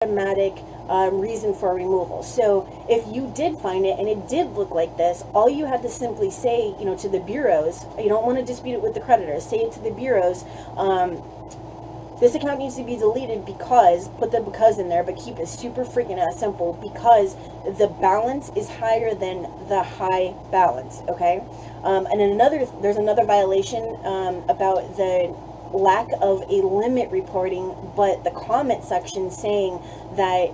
automatic reason for removal. So if you did find it and it did look like this, all you had to simply say, to the bureaus, you don't want to dispute it with the creditors, say it to the bureaus, this account needs to be deleted because, put the because in there, but keep it super freaking simple, because the balance is higher than the high balance, okay? And then there's another violation about the lack of a limit reporting, but the comment section saying that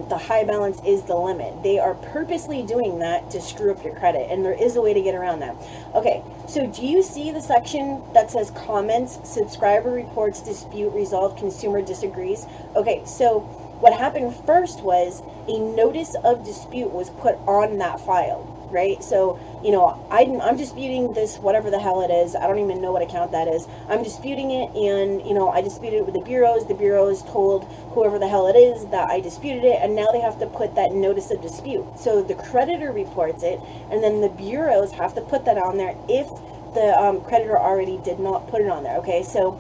the high balance is the limit. They are purposely doing that to screw up your credit, and there is a way to get around that. Okay, so do you see the section that says comments, subscriber reports, dispute resolved, consumer disagrees? Okay, so what happened first was a notice of dispute was put on that file, right? So, I'm disputing this, whatever the hell it is. I don't even know what account that is. I'm disputing it, and, I disputed it with the bureaus. The bureaus told whoever the hell it is that I disputed it, and now they have to put that notice of dispute. So the creditor reports it, and then the bureaus have to put that on there if the creditor already did not put it on there, okay? So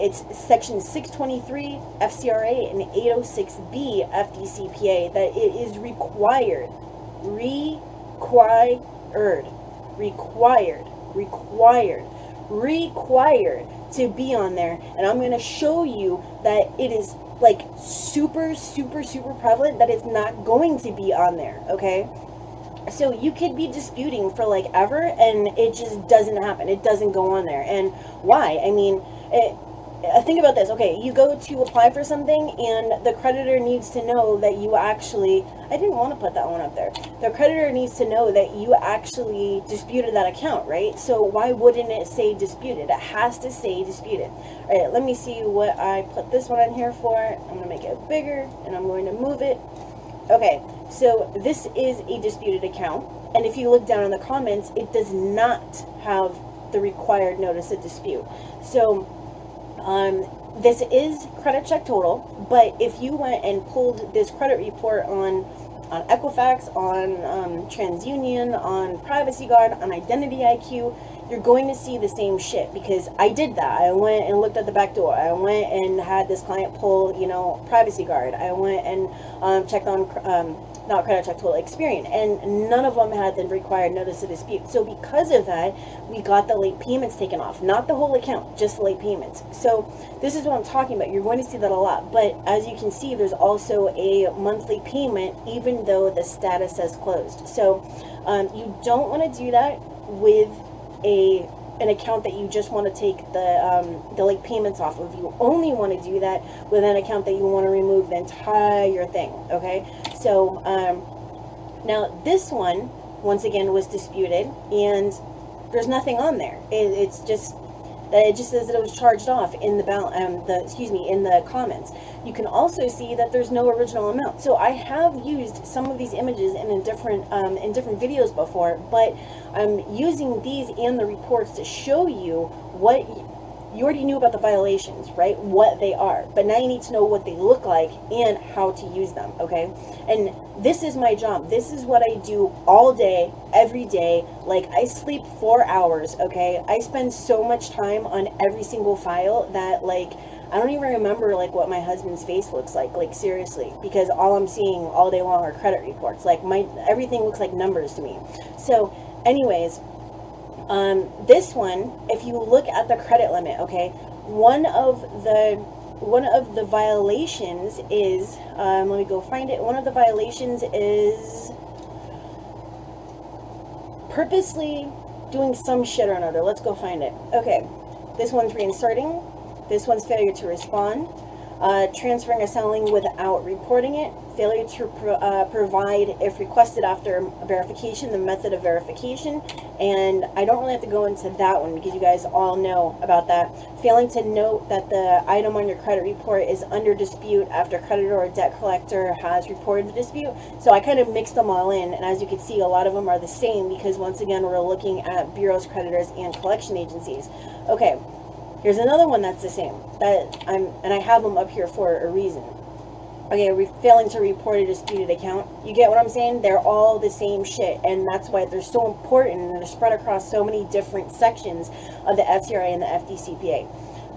it's section 623 FCRA and 806B FDCPA that it is required to be on there. And I'm going to show you that it is like super prevalent that it's not going to be on there, okay? So you could be disputing for like ever and it just doesn't happen. It doesn't go on there. And why? I mean, think about this. Okay, you go to apply for something and the creditor needs to know that you actually, I didn't want to put that one up there. The creditor needs to know that you actually disputed that account, right? So why wouldn't it say disputed? It has to say disputed. All right, let me see what I put this one on here for. I'm going to make it bigger and I'm going to move it. Okay, so this is a disputed account. And if you look down in the comments, it does not have the required notice of dispute. So this is credit check total, but if you went and pulled this credit report on Equifax, on TransUnion, on Privacy Guard, on Identity IQ, you're going to see the same shit, because I did that. I went and looked at the back door. I went and had this client pull, Privacy Guard. I went and checked on not credit check total, Experian, and none of them had the required notice of dispute. So because of that, we got the late payments taken off, not the whole account, just late payments. So this is what I'm talking about. You're going to see that a lot, but as you can see, there's also a monthly payment even though the status says closed. So you don't want to do that with an account that you just want to take the late payments off of. You only want to do that with an account that you want to remove the entire thing, okay? So now this one, once again, was disputed, and there's nothing on there. It just says that it was charged off in the comments. You can also see that there's no original amount. So I have used some of these images in different videos before, but I'm using these and the reports to show you what you already knew about the violations, right? What they are, but now you need to know what they look like and how to use them, okay? And this is my job. This is what I do all day, every day. Like, I sleep 4 hours, okay? I spend so much time on every single file that, like, I don't even remember, like, what my husband's face looks like seriously, because all I'm seeing all day long are credit reports. Like, everything looks like numbers to me. So anyways, this one, if you look at the credit limit, okay, one of the violations is, let me go find it. One of the violations is purposely doing some shit or another. Let's go find it. Okay, this one's reinserting. This one's failure to respond. Transferring or selling without reporting it. Failure to provide, if requested after verification, the method of verification. And I don't really have to go into that one because you guys all know about that. Failing to note that the item on your credit report is under dispute after creditor or debt collector has reported the dispute. So I kind of mixed them all in, and as you can see, a lot of them are the same because once again we're looking at bureaus, creditors, and collection agencies. Okay, here's another one that's the same. And I have them up here for a reason. Okay, failing to report a disputed account. You get what I'm saying? They're all the same shit, and that's why they're so important, and they're spread across so many different sections of the FCRA and the FDCPA.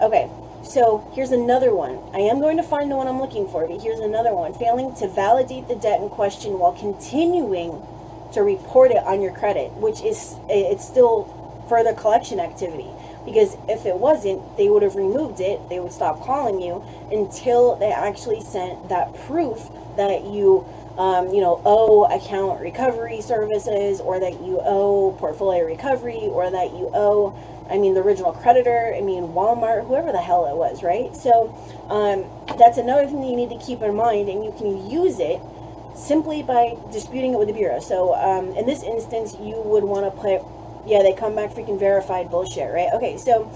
Okay, So here's another one. I am going to find the one I'm looking for, but here's another one. Failing to validate the debt in question while continuing to report it on your credit, which is, it's still further collection activity. Because if it wasn't, they would have removed it. They would stop calling you until they actually sent that proof that you, owe account recovery services, or that you owe portfolio recovery, or that you owe, the original creditor, Walmart, whoever the hell it was, right? So that's another thing that you need to keep in mind, and you can use it simply by disputing it with the bureau. So in this instance, you would want to put, yeah, they come back freaking verified bullshit, right? Okay, so,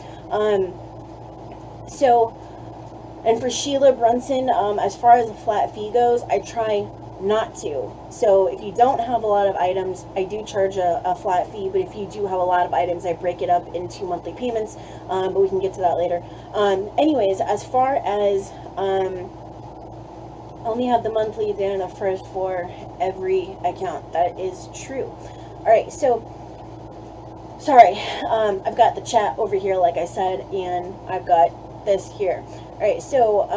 and for Sheila Brunson, as far as the flat fee goes, I try not to. So if you don't have a lot of items, I do charge a flat fee, but if you do have a lot of items, I break it up into monthly payments, but we can get to that later. Anyways, as far as, only have the monthly then the first for every account. That is true. All right, so sorry, I've got the chat over here, like I said, and I've got this here. All right, so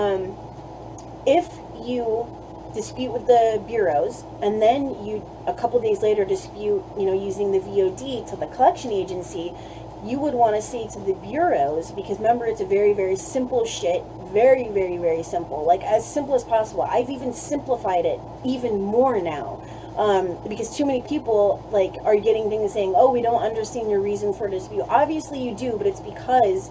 if you dispute with the bureaus, and then you a couple days later dispute, using the VOD to the collection agency, you would want to say to the bureaus, because remember, it's a very, very simple shit, very, very, very simple, like as simple as possible. I've even simplified it even more now, because too many people are getting things saying, oh, we don't understand your reason for dispute. Obviously you do, but it's because,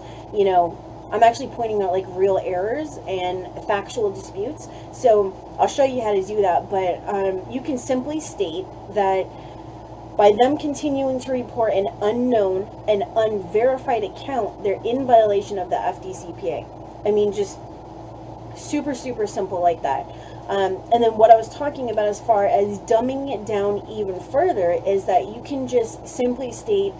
I'm actually pointing out real errors and factual disputes. So I'll show you how to do that, but you can simply state that by them continuing to report an unknown and unverified account, they're in violation of the FDCPA. Just super, super simple like that. And then what I was talking about as far as dumbing it down even further is that you can just simply state,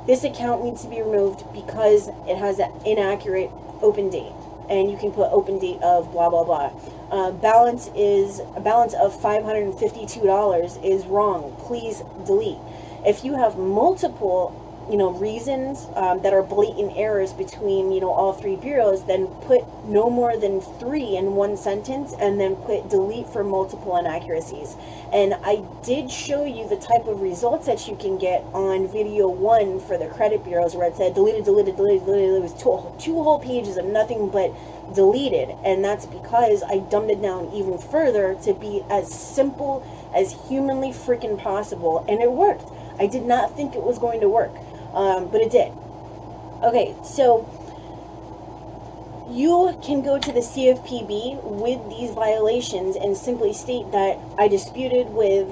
this account needs to be removed because it has an inaccurate open date. And you can put open date of blah, blah, blah. Balance of $552 is wrong. Please delete. If you have multiple, reasons that are blatant errors between, all three bureaus, then put no more than 3 in one sentence, and then put delete for multiple inaccuracies. And I did show you the type of results that you can get on video 1 for the credit bureaus, where it said deleted, deleted, deleted, deleted. It was two whole pages of nothing but deleted, and that's because I dumbed it down even further to be as simple as humanly freaking possible, and it worked. I did not think it was going to work, but it did. Okay, so you can go to the CFPB with these violations and simply state that I disputed with,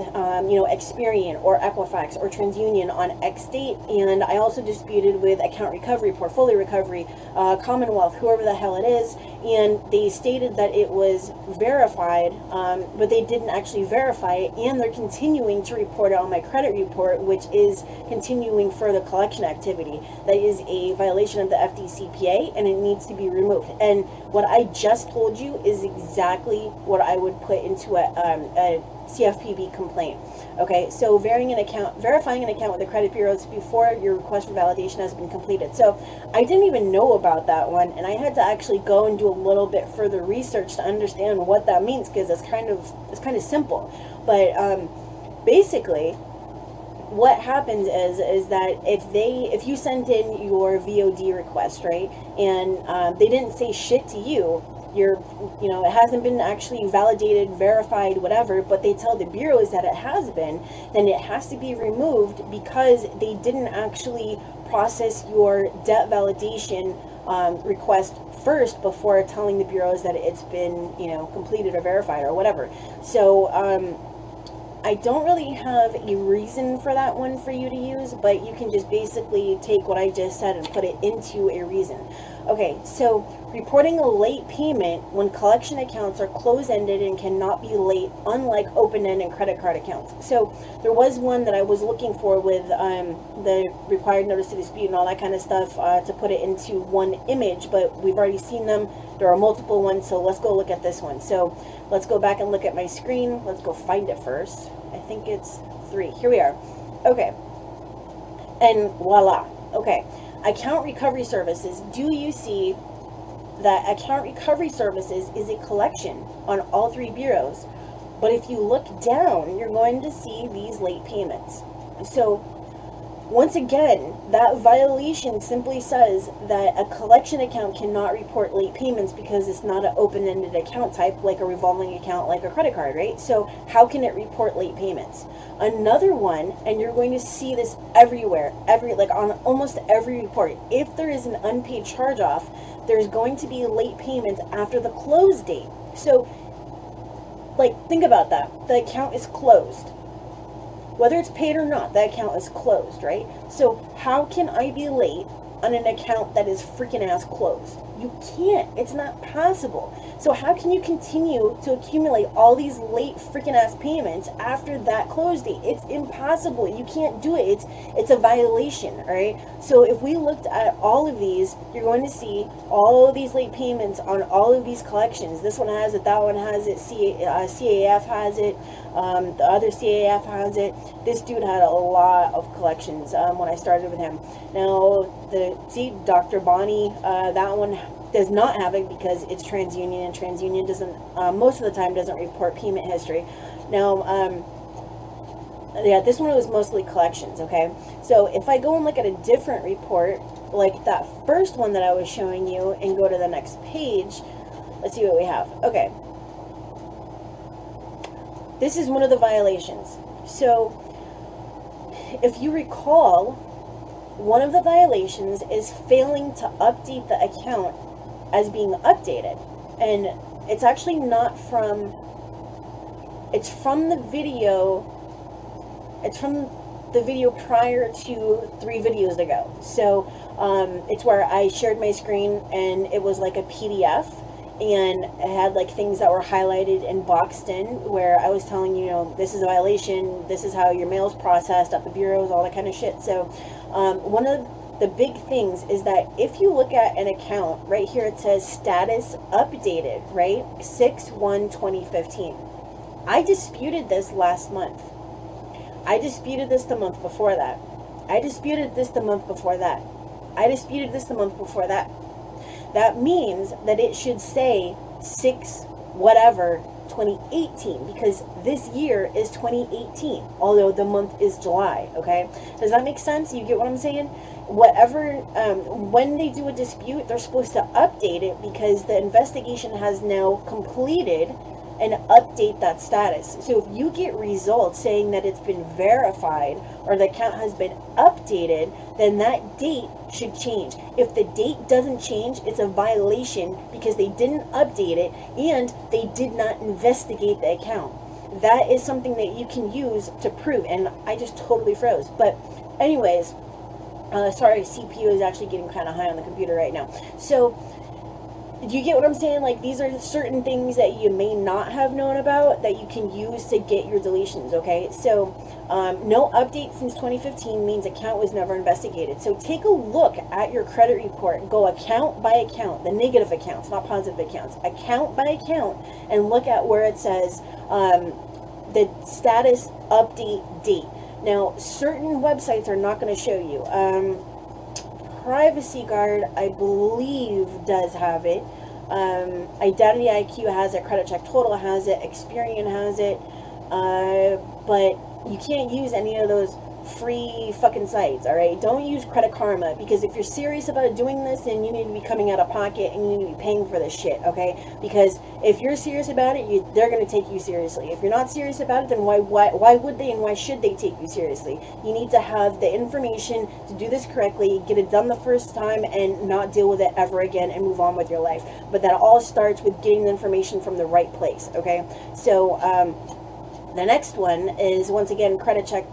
Experian or Equifax or TransUnion on X date, and I also disputed with account recovery, portfolio recovery, Commonwealth, whoever the hell it is, and they stated that it was verified, but they didn't actually verify it, and they're continuing to report it on my credit report, which is continuing further collection activity. That is a violation of the FDCPA, and it needs to be removed. And what I just told you is exactly what I would put into a CFPB complaint. Okay, so verifying an account with the credit bureaus before your request for validation has been completed. So I didn't even know about that one, and I had to actually go and do a little bit further research to understand what that means, because it's kind of simple. But basically, what happens is that if you sent in your VOD request, right, and they didn't say shit to you, it hasn't been actually validated, verified, whatever, but they tell the bureaus that it has been, then it has to be removed because they didn't actually process your debt validation request first before telling the bureaus that it's been, completed or verified or whatever. So I don't really have a reason for that one for you to use, but you can just basically take what I just said and put it into a reason. Okay, so reporting a late payment when collection accounts are close-ended and cannot be late, unlike open-ended credit card accounts. So there was one that I was looking for with the required notice to dispute and all that kind of stuff to put it into one image, but we've already seen them. There are multiple ones, so let's go look at this one. So let's go back and look at my screen. Let's go find it first. I think it's 3. Here we are. Okay. And voila. Okay. Account recovery services. Do you see that account recovery services is a collection on all three bureaus. But if you look down, you're going to see these late payments. So once again, that violation simply says that a collection account cannot report late payments because it's not an open-ended account type like a revolving account, like a credit card, right? So how can it report late payments? Another one, and you're going to see this everywhere, like on almost every report, if there is an unpaid charge-off, there's going to be late payments after the close date. So, like, think about that. The account is closed. Whether it's paid or not, that account is closed, right? So how can I be late on an account that is freaking ass closed? You can't. It's not possible. So how can you continue to accumulate all these late freaking ass payments after that close date? It's impossible. You can't do it. It's a violation, all right? So if we looked at all of these, you're going to see all of these late payments on all of these collections. This one has it, that one has it, CAF has it, the other CAF has it. This dude had a lot of collections when I started with him. Now, Dr. Bonnie, that one does not have it because it's TransUnion, and TransUnion doesn't, most of the time, doesn't report payment history. Now, yeah, this one was mostly collections, okay? So if I go and look at a different report, like that first one that I was showing you, and go to the next page, let's see what we have. Okay. This is one of the violations. So if you recall, one of the violations is failing to update the account as being updated. And it's actually not from, it's from the video prior to 3 videos ago. So it's where I shared my screen and it was like a PDF, and it had like things that were highlighted and boxed in, where I was telling you, this is a violation, this is how your mail's processed at the bureaus, all that kind of shit. So one of the big things is that if you look at an account, right here it says status updated, right? 6/1/2015. I disputed this last month. I disputed this the month before that. I disputed this the month before that. I disputed this the month before that. That means that it should say 6/whatever/2018, because this year is 2018, although the month is July, okay? Does that make sense? You get what I'm saying? Whatever, when they do a dispute, they're supposed to update it because the investigation has now completed, and update that status. So if you get results saying that it's been verified or the account has been updated, then that date should change. If the date doesn't change, it's a violation because they didn't update it and they did not investigate the account. That is something that you can use to prove. And I just totally froze. But anyways, sorry, CPU is actually getting kind of high on the computer right now. So do you get what I'm saying? Like, these are certain things that you may not have known about that you can use to get your deletions, okay? So, no update since 2015 means account was never investigated. So take a look at your credit report. Go account by account, the negative accounts, not positive accounts. Account by account, and look at where it says the status update date. Now, certain websites are not going to show you. Privacy Guard, I believe, does have it. Identity IQ has it. Credit Check Total has it. Experian has it. But you can't use any of those free fucking sites, all right? Don't use Credit Karma, because if you're serious about doing this, then you need to be coming out of pocket and you need to be paying for this shit, okay? Because if you're serious about it, they're going to take you seriously. If you're not serious about it, then why would they and why should they take you seriously? You need to have the information to do this correctly, get it done the first time, and not deal with it ever again and move on with your life. But that all starts with getting the information from the right place, okay? So, the next one is, once again, on Credit Check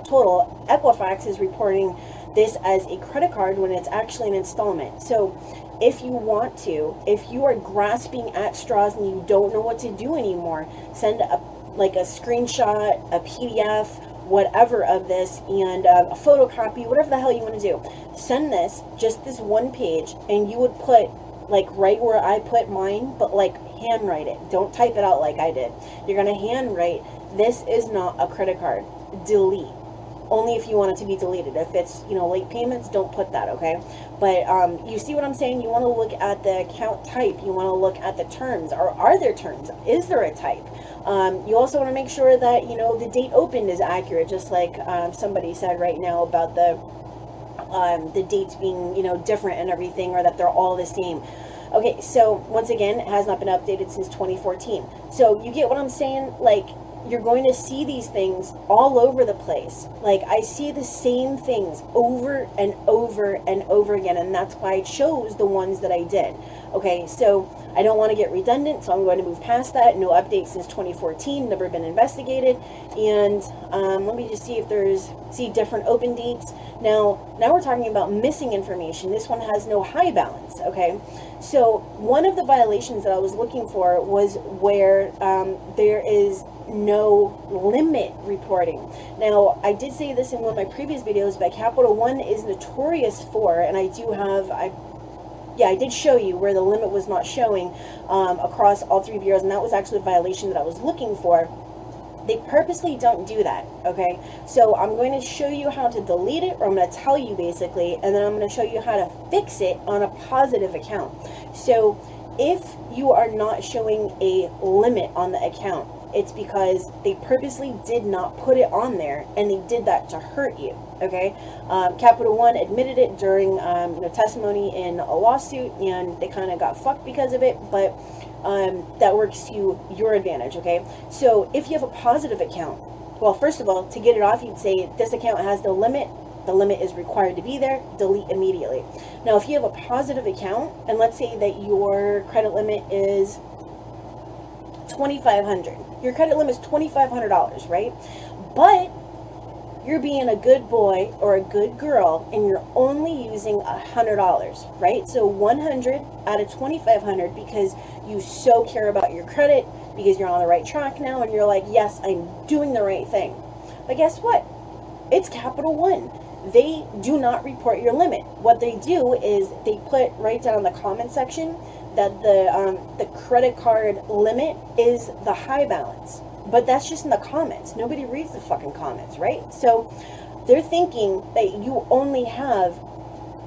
Total, Equifax is reporting this as a credit card when it's actually an installment. So if you want to, if you are grasping at straws and you don't know what to do anymore, send a screenshot, a PDF, whatever of this, and a photocopy, whatever the hell you want to do. Send this, just this one page, and you would put, like, right where I put mine, but like handwrite it. Don't type it out like I did. You're going to handwrite, this is not a credit card. Delete. only if you want it to be deleted. If it's, you know, late payments, don't put that, okay? But you see what I'm saying? You want to look at the account type. You want to look at the terms. Are there terms? Is there a type? You also want to make sure that, you know, the date opened is accurate, just like somebody said right now about the dates being, you know, different and everything, or that they're all the same. Okay, so once again, it has not been updated since 2014. So you get what I'm saying? Like, you're going to see these things all over the place. Like, I see the same things over and over and over again, and that's why I chose the ones that I did. Okay, so I don't want to get redundant, so I'm going to move past that. No updates since 2014, never been investigated. And let me just see if there's, different open dates. Now we're talking about missing information. This one has no high balance, okay? So one of the violations that I was looking for was where there is no limit reporting. Now, I did say this in one of my previous videos, but Capital One is notorious for, and I did show you where the limit was not showing across all three bureaus, and that was actually a violation that I was looking for. They purposely don't do that, okay? So I'm going to show you how to delete it, or I'm going to tell you basically, and then I'm going to show you how to fix it on a positive account. So if you are not showing a limit on the account, it's because they purposely did not put it on there, and they did that to hurt you, okay? Capital One admitted it during testimony in a lawsuit, and they kind of got fucked because of it, but that works to your advantage, okay? So if you have a positive account, well, first of all, to get it off, you'd say this account has no limit. The limit is required to be there. Delete immediately. Now, if you have a positive account, and let's say that your credit limit is $2,500. Your credit limit is $2,500, right? But you're being a good boy or a good girl, and you're only using $100, right? So 100 out of 2,500, because you so care about your credit, because you're on the right track now, and you're like, yes, I'm doing the right thing. But guess what? It's Capital One. They do not report your limit. What they do is they put right down in the comment section that the credit card limit is the high balance. But that's just in the comments. Nobody reads the fucking comments, right? So they're thinking that you only have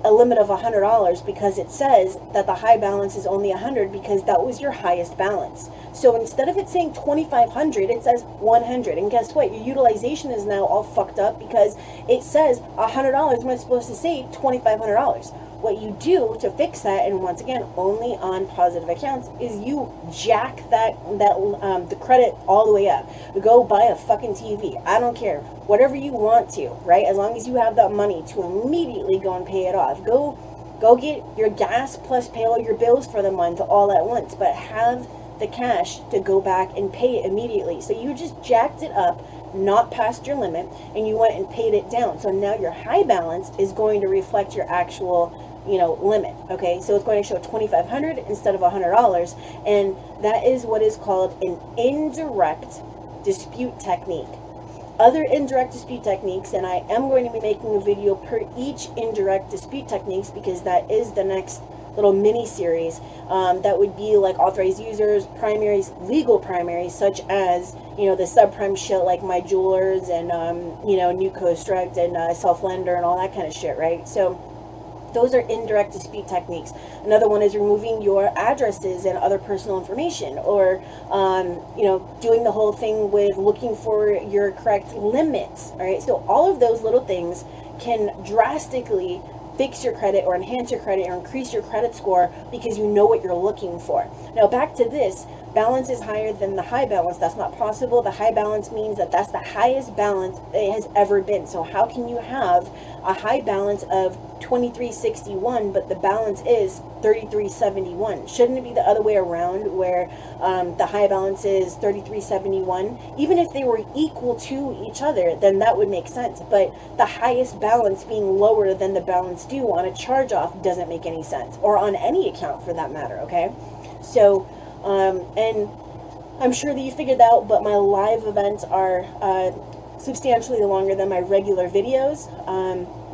a limit of $100 because it says that the high balance is only $100 because that was your highest balance. So instead of it saying $2,500, it says $100. And guess what? Your utilization is now all fucked up because it says $100 when it's supposed to say $2,500. What you do to fix that, and once again, only on positive accounts, is you jack the credit all the way up. Go buy a fucking TV. I don't care. Whatever you want to, right? As long as you have that money to immediately go and pay it off. Go get your gas plus pay all your bills for the month all at once, but have the cash to go back and pay it immediately. So you just jacked it up, not past your limit, and you went and paid it down. So now your high balance is going to reflect your actual limit. Okay, so it's going to show $2,500 instead of $100, and that is what is called an indirect dispute technique. Other indirect dispute techniques, and I am going to be making a video per each indirect dispute techniques, because that is the next little mini series. That would be like authorized users, primaries, legal primaries, such as the subprime shit like My Jewelers and New Construct and Self Lender and all that kind of shit, right? So those are indirect dispute techniques. Another one is removing your addresses and other personal information, or doing the whole thing with looking for your correct limits. All right, so all of those little things can drastically fix your credit or enhance your credit or increase your credit score because you know what you're looking for. Now back to this, balance is higher than the high balance. That's not possible. The high balance means that that's the highest balance it has ever been. So how can you have a high balance of 2361 but the balance is 3371? Shouldn't it be the other way around, where the high balance is 3371? Even if they were equal to each other, then that would make sense. But the highest balance being lower than the balance due on a charge off doesn't make any sense, or on any account for that matter. Okay, so and I'm sure that you figured out, but my live events are substantially longer than my regular videos.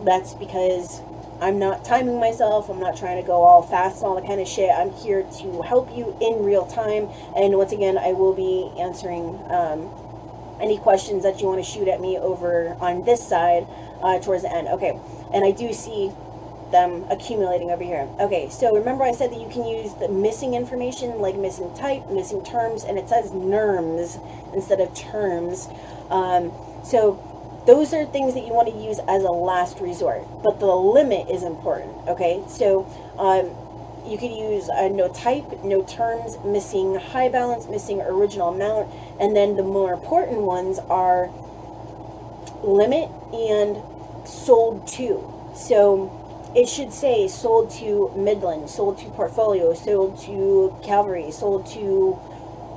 That's because I'm not timing myself. I'm not trying to go all fast and all that kind of shit. I'm here to help you in real time. And once again, I will be answering Any questions that you want to shoot at me over on this side towards the end? Okay, and I do see them accumulating over here. Okay, so remember I said that you can use the missing information, like missing type, missing terms, and it says NERMs instead of terms. So those are things that you want to use as a last resort, but the limit is important. Okay, so you could use no type, no terms, missing high balance, missing original amount, and then the more important ones are limit and sold to. So it should say sold to Midland, sold to Portfolio, sold to Calvary, sold to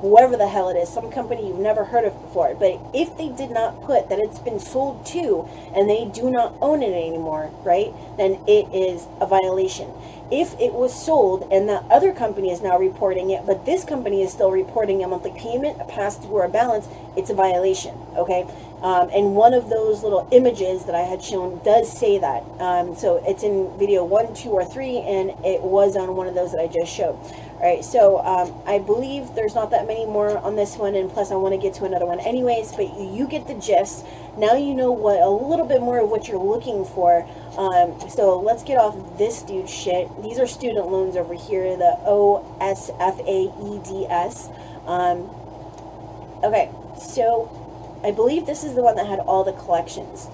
whoever the hell it is, some company you've never heard of before. But if they did not put that it's been sold to and they do not own it anymore, right, then it is a violation. If it was sold and that other company is now reporting it, but this company is still reporting a monthly payment, a past due, or a balance, it's a violation, okay? And one of those little images that I had shown does say that. So it's in video 1, 2, or 3, and it was on one of those that I just showed. All right, so I believe there's not that many more on this one, and plus I want to get to another one anyways, but you get the gist. Now you know what a little bit more of what you're looking for. So let's get off this dude's shit. These are student loans over here, the OSFAEDS. Okay, so I believe this is the one that had all the collections.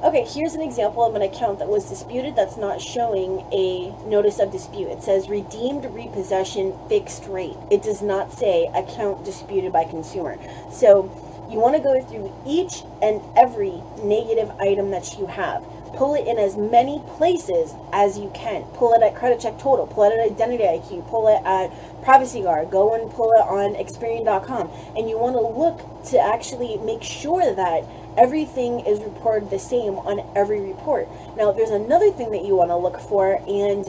Okay, here's an example of an account that was disputed that's not showing a notice of dispute. It says redeemed repossession fixed rate. It does not say account disputed by consumer. So you want to go through each and every negative item that you have. Pull it in as many places as you can. Pull it at Credit Check Total, pull it at Identity IQ, pull it at Privacy Guard, go and pull it on Experian.com. And you want to look to actually make sure that everything is reported the same on every report. Now, there's another thing that you want to look for, and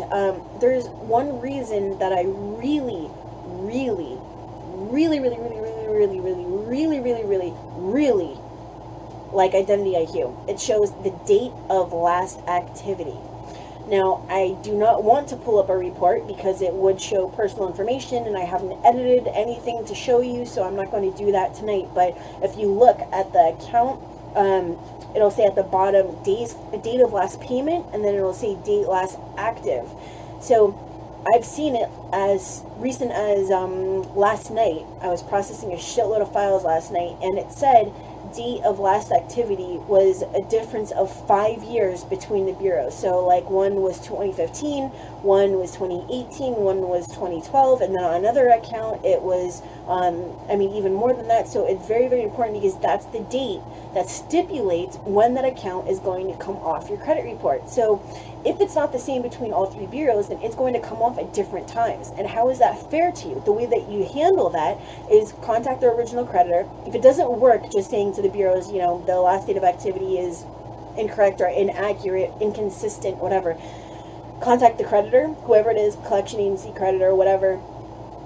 there's one reason that I really like Identity IQ. It shows the date of last activity. Now, I do not want to pull up a report because it would show personal information, and I haven't edited anything to show you, so I'm not going to do that tonight. But if you look at the account, it'll say at the bottom date of last payment, and then it'll say date last active. So I've seen it as recent as last night. I was processing a shitload of files last night, and it said date of last activity was a difference of 5 years between the bureaus. So like one was 2015, one was 2018, one was 2012, and then on another account it was even more than that. So it's very, very important because that's the date that stipulates when that account is going to come off your credit report. So if it's not the same between all three bureaus, then it's going to come off at different times. And how is that fair to you? The way that you handle that is contact the original creditor. If it doesn't work, just saying to the bureaus, the last date of activity is incorrect or inaccurate, inconsistent, whatever. Contact the creditor, whoever it is, collection agency, creditor, whatever,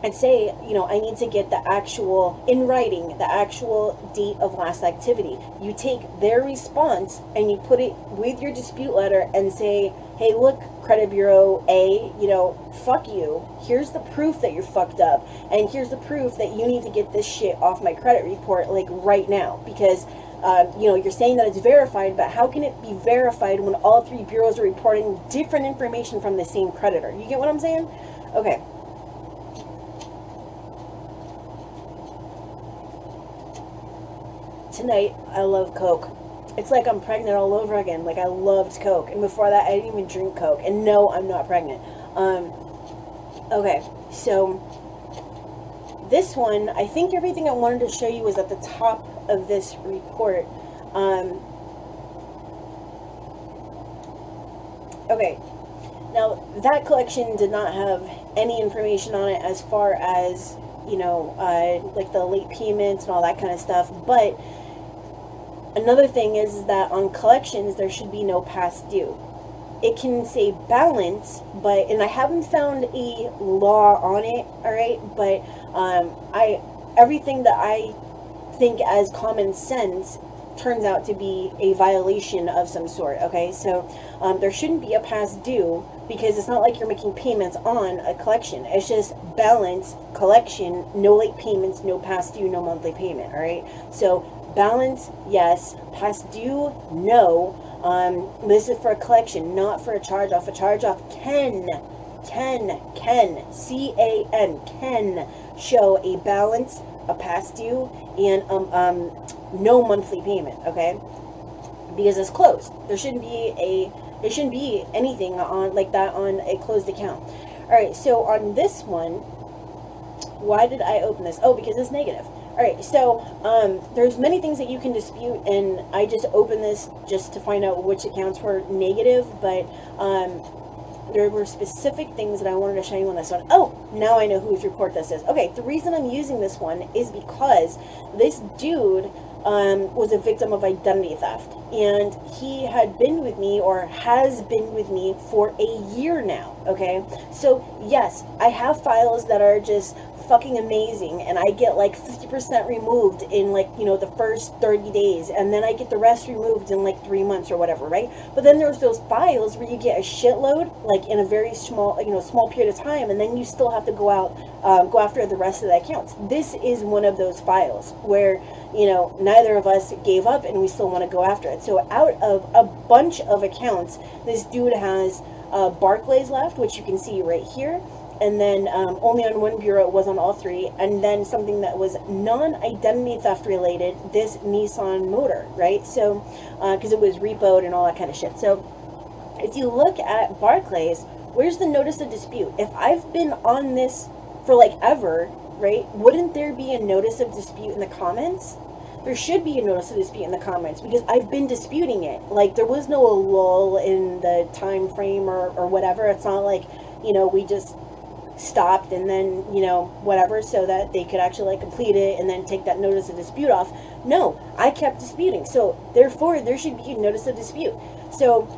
and say, I need to get the actual, in writing, the actual date of last activity. You take their response and you put it with your dispute letter and say, hey, look, Credit Bureau A, fuck you. Here's the proof that you're fucked up. And here's the proof that you need to get this shit off my credit report, like, right now. Because, you're saying that it's verified, but how can it be verified when all three bureaus are reporting different information from the same creditor? You get what I'm saying? Okay. Tonight, I love Coke. It's like I'm pregnant all over again. Like, I loved Coke. And before that, I didn't even drink Coke. And no, I'm not pregnant. Okay, so this one, I think everything I wanted to show you was at the top of this report. Okay, now that collection did not have any information on it as far as, like the late payments and all that kind of stuff, but another thing is that on collections, there should be no past due. It can say balance, and I haven't found a law on it, all right, but everything that I think as common sense turns out to be a violation of some sort. Okay, so there shouldn't be a past due, because it's not like you're making payments on a collection. It's just balance, collection, no late payments, no past due, no monthly payment. All right, so balance, yes. Past due, no. This is for a collection, not for a charge-off. A charge-off can, C-A-N, can show a balance, a past due, and no monthly payment, okay? Because it's closed. There shouldn't be anything on like that on a closed account. All right, so on this one, why did I open this? Oh, because it's negative. All right, so there's many things that you can dispute, and I just opened this just to find out which accounts were negative, but there were specific things that I wanted to show you on this one. Oh, now I know whose report this is. Okay, the reason I'm using this one is because this dude was a victim of identity theft, and he had been with me, or has been with me, for a year now. Okay, so yes, I have files that are just fucking amazing, and I get like 50% removed in like, you know, the first 30 days, and then I get the rest removed in like 3 months or whatever, right? But then there's those files where you get a shitload like in a very small, you know, small period of time, and then you still have to go after the rest of the accounts. This is one of those files where, you know, neither of us gave up and we still want to go after it. So out of a bunch of accounts, this dude has Barclays left, which you can see right here, and then only on one bureau, it was on all three, and then something that was non-identity theft related, this Nissan motor, right? So because it was repoed and all that kind of shit. So if you look at Barclays, where's the notice of dispute? If I've been on this for like ever, right, wouldn't there be a notice of dispute in the comments? There should be a notice of dispute in the comments, because I've been disputing it. Like, there was no lull in the time frame or whatever. It's not like, you know, we just stopped and then, you know, whatever, so that they could actually like complete it and then take that notice of dispute off. No, I kept disputing. So therefore there should be a notice of dispute. So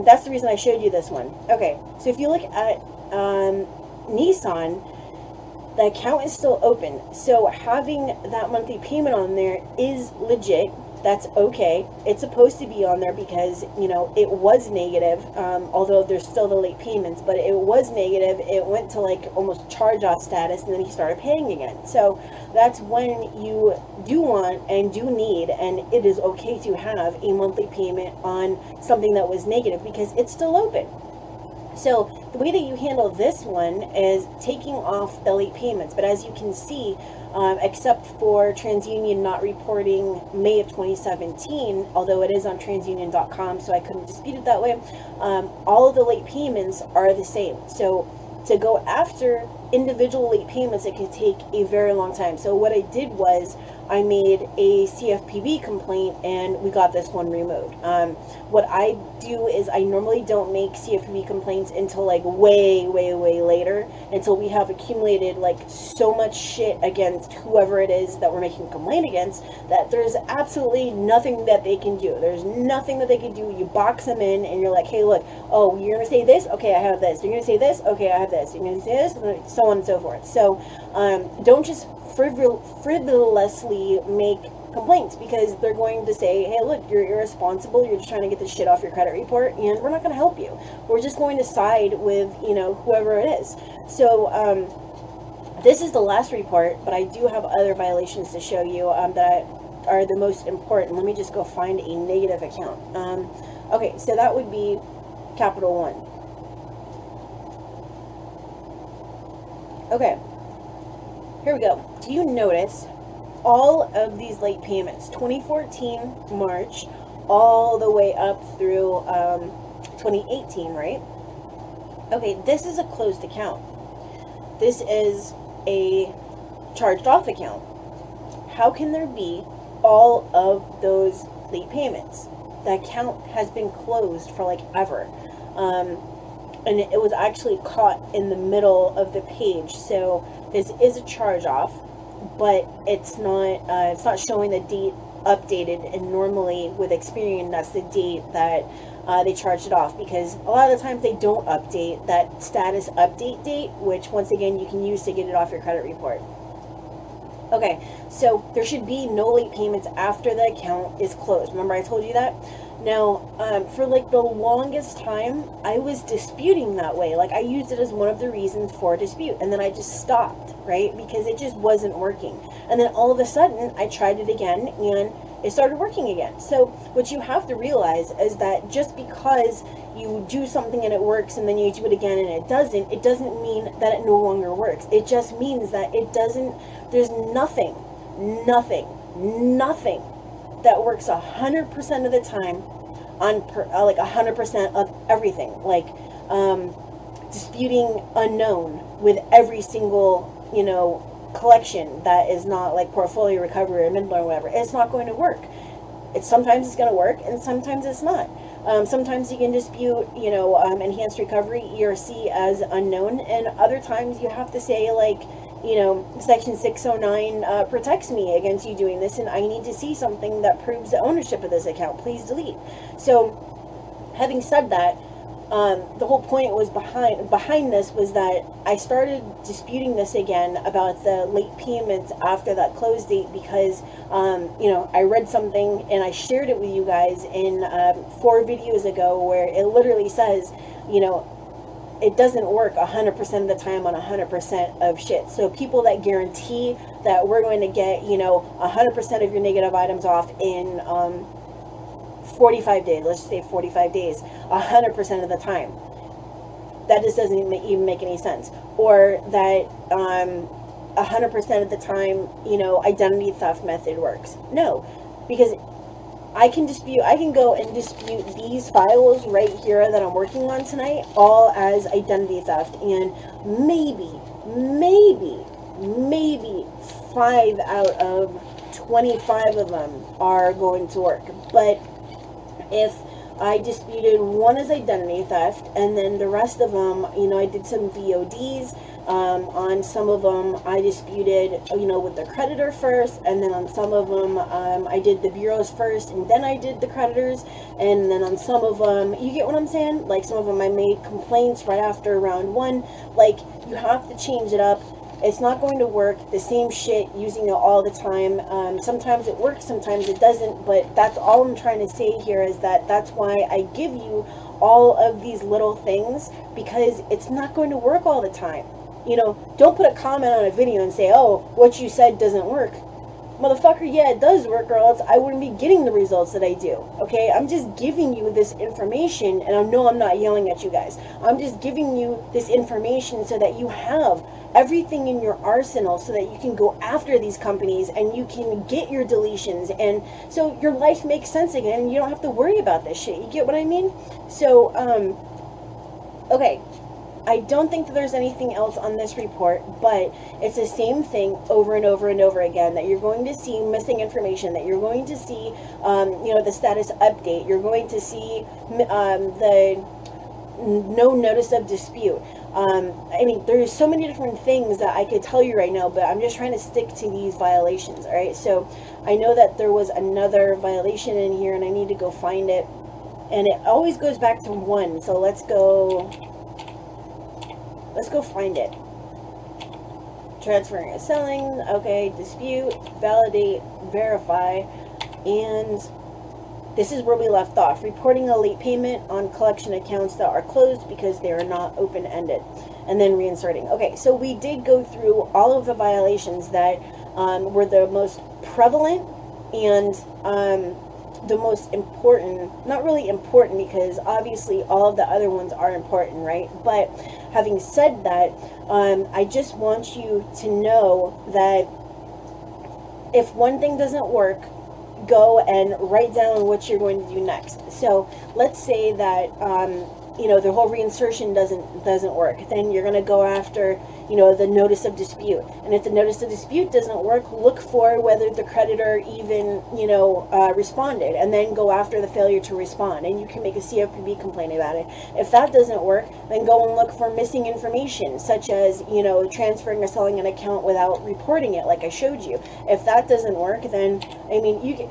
that's the reason I showed you this one. Okay, so if you look at Nissan, the account is still open, so having that monthly payment on there is legit. That's okay. It's supposed to be on there because, you know, it was negative, although there's still the late payments, but it was negative. It went to like almost charge-off status, and then he started paying again. So that's when you do want and do need, and it is okay to have a monthly payment on something that was negative, because it's still open. So the way that you handle this one is taking off the late payments. But as you can see, except for TransUnion not reporting May of 2017, although it is on transunion.com, so I couldn't dispute it that way, all of the late payments are the same. So to go after individual late payments, it could take a very long time. So what I did was I made a CFPB complaint, and we got this one removed. What I do is I normally don't make CFPB complaints until like way later, until we have accumulated like so much shit against whoever it is that we're making a complaint against, that there's absolutely nothing that they can do. There's nothing that they can do. You box them in, and you're like, hey, look, oh, you're gonna say this? Okay, I have this. You're gonna say this? Okay, I have this. You're gonna say this? So on and so forth. So don't just frivolously make complaints, because they're going to say, hey, look, you're irresponsible, you're just trying to get this shit off your credit report, and we're not going to help you. We're just going to side with, you know, whoever it is. So this is the last report, but I do have other violations to show you that are the most important. Let me just go find a negative account. Okay, so that would be Capital One. Okay, here we go. Do you notice all of these late payments, 2014 March, all the way up through 2018, right? Okay, this is a closed account. This is a charged off account. How can there be all of those late payments? The account has been closed for like ever. And it was actually caught in the middle of the page. So this is a charge off, but it's not showing the date updated, and normally with Experian that's the date that they charged it off, because a lot of the times they don't update that status update date, which once again you can use to get it off your credit report. Okay, so there should be no late payments after the account is closed. Remember I told you that? Now, for like the longest time, I was disputing that way. Like I used it as one of the reasons for dispute, and then I just stopped, right? Because it just wasn't working. And then all of a sudden, I tried it again, and it started working again. So what you have to realize is that just because you do something and it works and then you do it again and it doesn't mean that it no longer works. It just means that it doesn't, there's nothing that works 100% of the time on like 100% of everything. Like disputing unknown with every single, collection that is not like portfolio recovery or midline or whatever. It's not going to work. Sometimes it's going to work and sometimes it's not. Sometimes you can dispute, enhanced recovery, ERC, as unknown, and other times you have to say, like, Section 609 protects me against you doing this, and I need to see something that proves the ownership of this account. Please delete. So, having said that, the whole point was behind this was that I started disputing this again about the late payments after that close date because, I read something and I shared it with you guys in 4 videos ago where it literally says, it doesn't work 100% of the time on 100% of shit. So people that guarantee that we're going to get, 100% of your negative items off in 45 days, let's just say 45 days, 100% of the time. That just doesn't even make any sense. Or that 100% of the time, identity theft method works. No, because I can go and dispute these files right here that I'm working on tonight, all as identity theft, and maybe 5 out of 25 of them are going to work. But if I disputed one as identity theft, and then the rest of them, I did some VODs. On some of them, I disputed, with the creditor first, and then on some of them, I did the bureaus first, and then I did the creditors, and then on some of them, you get what I'm saying? Like, some of them I made complaints right after round 1. Like, you have to change it up. It's not going to work the same shit using it all the time. Sometimes it works, sometimes it doesn't, but that's all I'm trying to say here is that that's why I give you all of these little things, because it's not going to work all the time. Don't put a comment on a video and say, oh, what you said doesn't work. Motherfucker, yeah, it does work, or else I wouldn't be getting the results that I do. Okay, I'm just giving you this information, and I know I'm not yelling at you guys. I'm just giving you this information so that you have everything in your arsenal so that you can go after these companies and you can get your deletions, and so your life makes sense again and you don't have to worry about this shit. You get what I mean? So, okay. I don't think that there's anything else on this report, but it's the same thing over and over and over again, that you're going to see missing information, that you're going to see, the status update, you're going to see the no notice of dispute. There's so many different things that I could tell you right now, but I'm just trying to stick to these violations, all right? So I know that there was another violation in here, and I need to go find it, and it always goes back to 1, so let's go find it. Transferring and selling, okay, dispute, validate, verify, and this is where we left off. Reporting a late payment on collection accounts that are closed because they are not open-ended, and then reinserting. Okay, so we did go through all of the violations that were the most prevalent and the most important, not really important because obviously all of the other ones are important, right? But having said that, I just want you to know that if one thing doesn't work, go and write down what you're going to do next. So let's say that the whole reinsertion doesn't work. Then you're going to go after the notice of dispute, and if the notice of dispute doesn't work, look for whether the creditor even responded, and then go after the failure to respond, and you can make a CFPB complaint about it. If that doesn't work, then go and look for missing information, such as transferring or selling an account without reporting it, like I showed you. If that doesn't work, then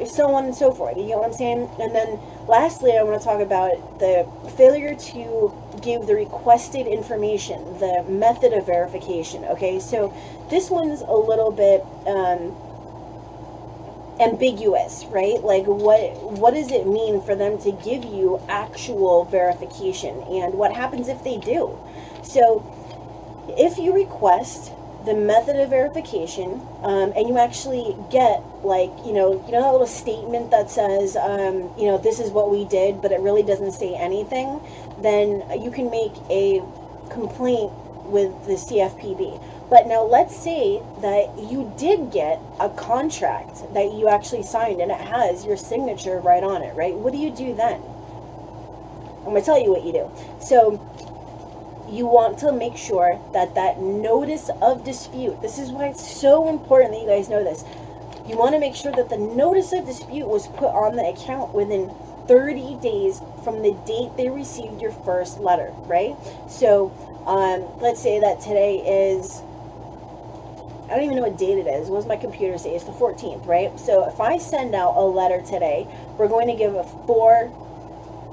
so on and so forth. You get what I'm saying? And then lastly, I want to talk about the failure to give the requested information, the method of verification. Okay, so this one's a little bit ambiguous, right? Like what does it mean for them to give you actual verification, and what happens if they do? So if you request the method of verification, and you actually get, like, you know that little statement that says, this is what we did, but it really doesn't say anything, then you can make a complaint with the CFPB. But now let's say that you did get a contract that you actually signed and it has your signature right on it, right? What do you do then? I'm going to tell you what you do. So you want to make sure that that notice of dispute, this is why it's so important that you guys know this. You want to make sure that the notice of dispute was put on the account within 30 days from the date they received your first letter, right? So let's say that today is, I don't even know what date it is. What does my computer say? It's the 14th, right? So if I send out a letter today, we're going to give a 4,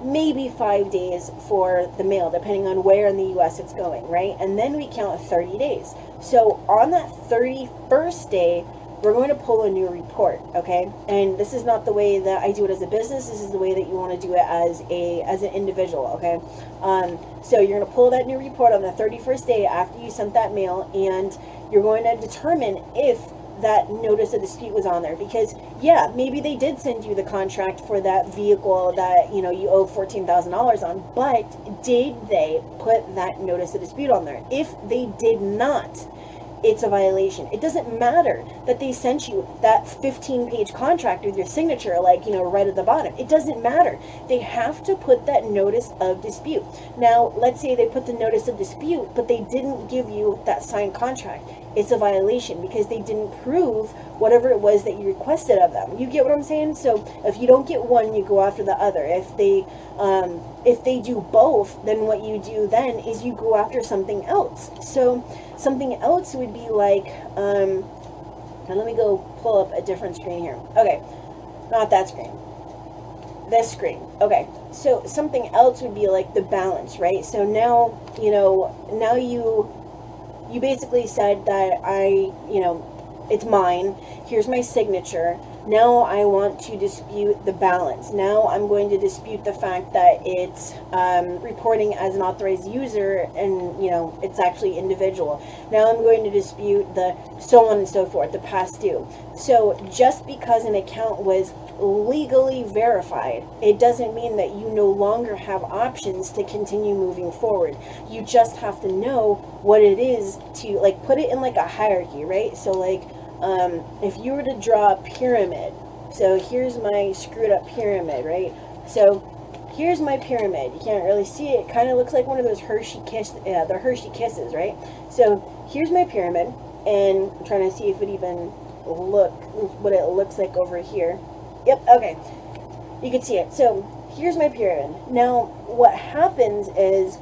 maybe 5 days for the mail, depending on where in the US it's going, right? And then we count 30 days. So on that 31st day, we're going to pull a new report, okay? And this is not the way that I do it as a business. This is the way that you want to do it as an individual, okay? So you're going to pull that new report on the 31st day after you sent that mail, and you're going to determine if that notice of dispute was on there. Because yeah, maybe they did send you the contract for that vehicle that you owe $14,000 on, but did they put that notice of dispute on there? If they did not, it's a violation. It doesn't matter that they sent you that 15-page contract with your signature, right at the bottom. It doesn't matter. They have to put that notice of dispute. Now, let's say they put the notice of dispute, but they didn't give you that signed contract. It's a violation because they didn't prove whatever it was that you requested of them. You get what I'm saying? So if you don't get one, you go after the other. If they do both, then what you do then is you go after something else. So something else would be like, and let me go pull up a different screen here. Okay, not that screen. This screen. Okay, so something else would be like the balance, right? So now, now you basically said that it's mine. Here's my signature. Now I want to dispute the balance. Now I'm going to dispute the fact that it's reporting as an authorized user and, it's actually individual. Now I'm going to dispute the so on and so forth, the past due. So just because an account was legally verified, it doesn't mean that you no longer have options to continue moving forward. You just have to know what it is to, put it in a hierarchy, right? So if you were to draw a pyramid, so here's my screwed up pyramid, right? So here's my pyramid. You can't really see it. It kind of looks like one of those Hershey Kisses, right? So here's my pyramid, and I'm trying to see if it even what it looks like over here. Yep, okay. You can see it. So here's my pyramid. Now what happens is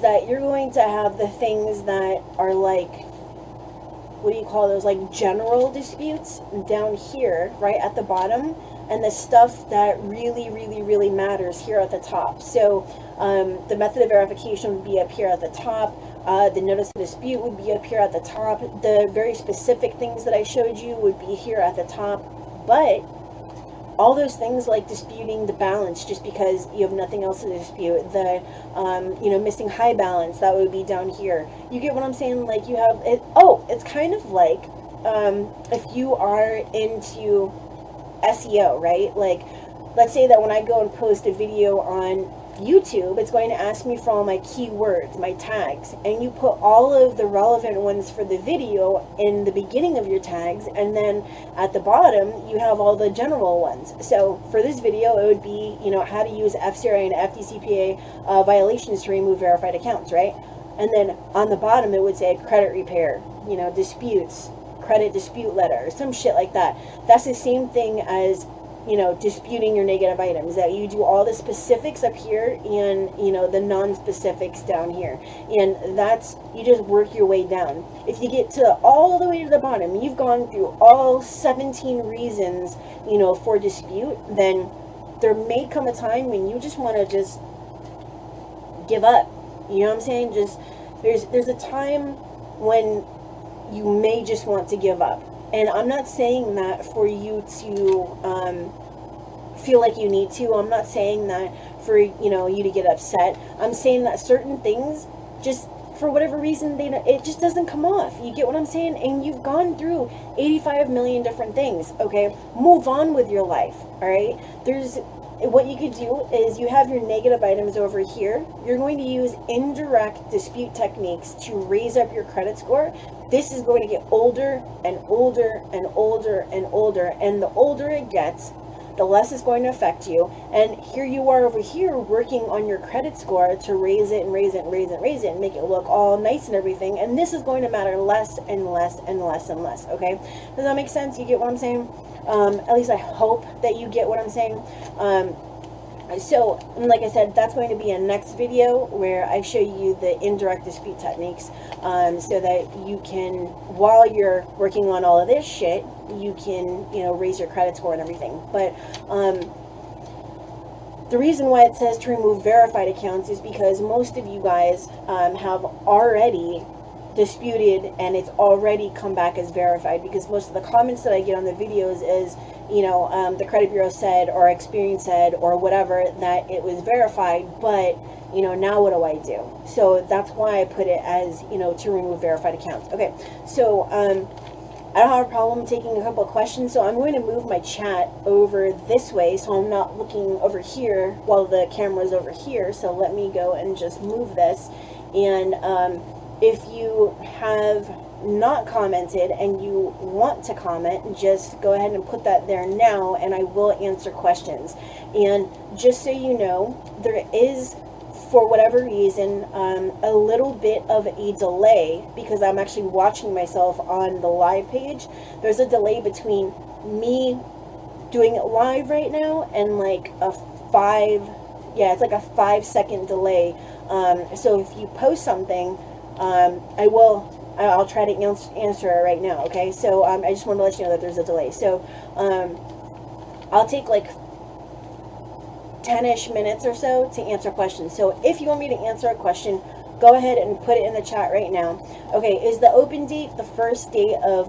that you're going to have the things that are what do you call those, general disputes down here, right at the bottom, and the stuff that really, really, really matters here at the top. So the method of verification would be up here at the top. The notice of dispute would be up here at the top. The very specific things that I showed you would be here at the top. But all those things like disputing the balance just because you have nothing else to dispute, the missing high balance, that would be down here. You get what I'm saying? You have it. Oh, it's kind of like if you are into SEO, right? Let's say that when I go and post a video on YouTube, it's going to ask me for all my keywords, my tags, and you put all of the relevant ones for the video in the beginning of your tags, and then at the bottom you have all the general ones. So for this video it would be how to use FCRA and FDCPA violations to remove verified accounts, right? And then on the bottom it would say credit repair, disputes, credit dispute letter, or some shit like that. That's the same thing as disputing your negative items, that you do all the specifics up here and, the non-specifics down here. And that's, you just work your way down. If you get to all the way to the bottom, you've gone through all 17 reasons, for dispute, then there may come a time when you just want to just give up. You know what I'm saying? Just, there's a time when you may just want to give up. And I'm not saying that for you to feel like you need to. I'm not saying that for, you know, you to get upset. I'm saying that certain things, just for whatever reason, it just doesn't come off. You get what I'm saying? And you've gone through 85 million different things, okay? Move on with your life, all right? What you could do is you have your negative items over here. You're going to use indirect dispute techniques to raise up your credit score. This is going to get older and older and older and older. And the older it gets, the less it's going to affect you. And here you are over here working on your credit score to raise it and raise it and raise it and raise it and make it look all nice and everything. And this is going to matter less and less and less and less, okay? Does that make sense? You get what I'm saying? At least I hope that you get what I'm saying. So, like I said, that's going to be a next video where I show you the indirect dispute techniques, so that you can, while you're working on all of this shit, you can, you know, raise your credit score and everything. But the reason why it says to remove verified accounts is because most of you guys have already disputed and it's already come back as verified, because most of the comments that I get on the videos is, you know, the credit bureau said, or Experience said, or whatever, that it was verified, but, you know, now what do I do? So that's why I put it as, you know, to remove verified accounts. Okay, so I don't have a problem taking a couple of questions, so I'm going to move my chat over this way so I'm not looking over here while the camera's over here. So let me go and just move this. And if you have not commented and you want to comment, just go ahead and put that there now, and I will answer questions. And just so you know, there is, for whatever reason, a little bit of a delay, because I'm actually watching myself on the live page. There's a delay between me doing it live right now and like it's like a 5-second delay. So if you post something, I'll try to answer it right now, okay? So I just want to let you know that there's a delay. So I'll take like 10-ish minutes or so to answer questions. So if you want me to answer a question, go ahead and put it in the chat right now. Okay, is the open date the first day of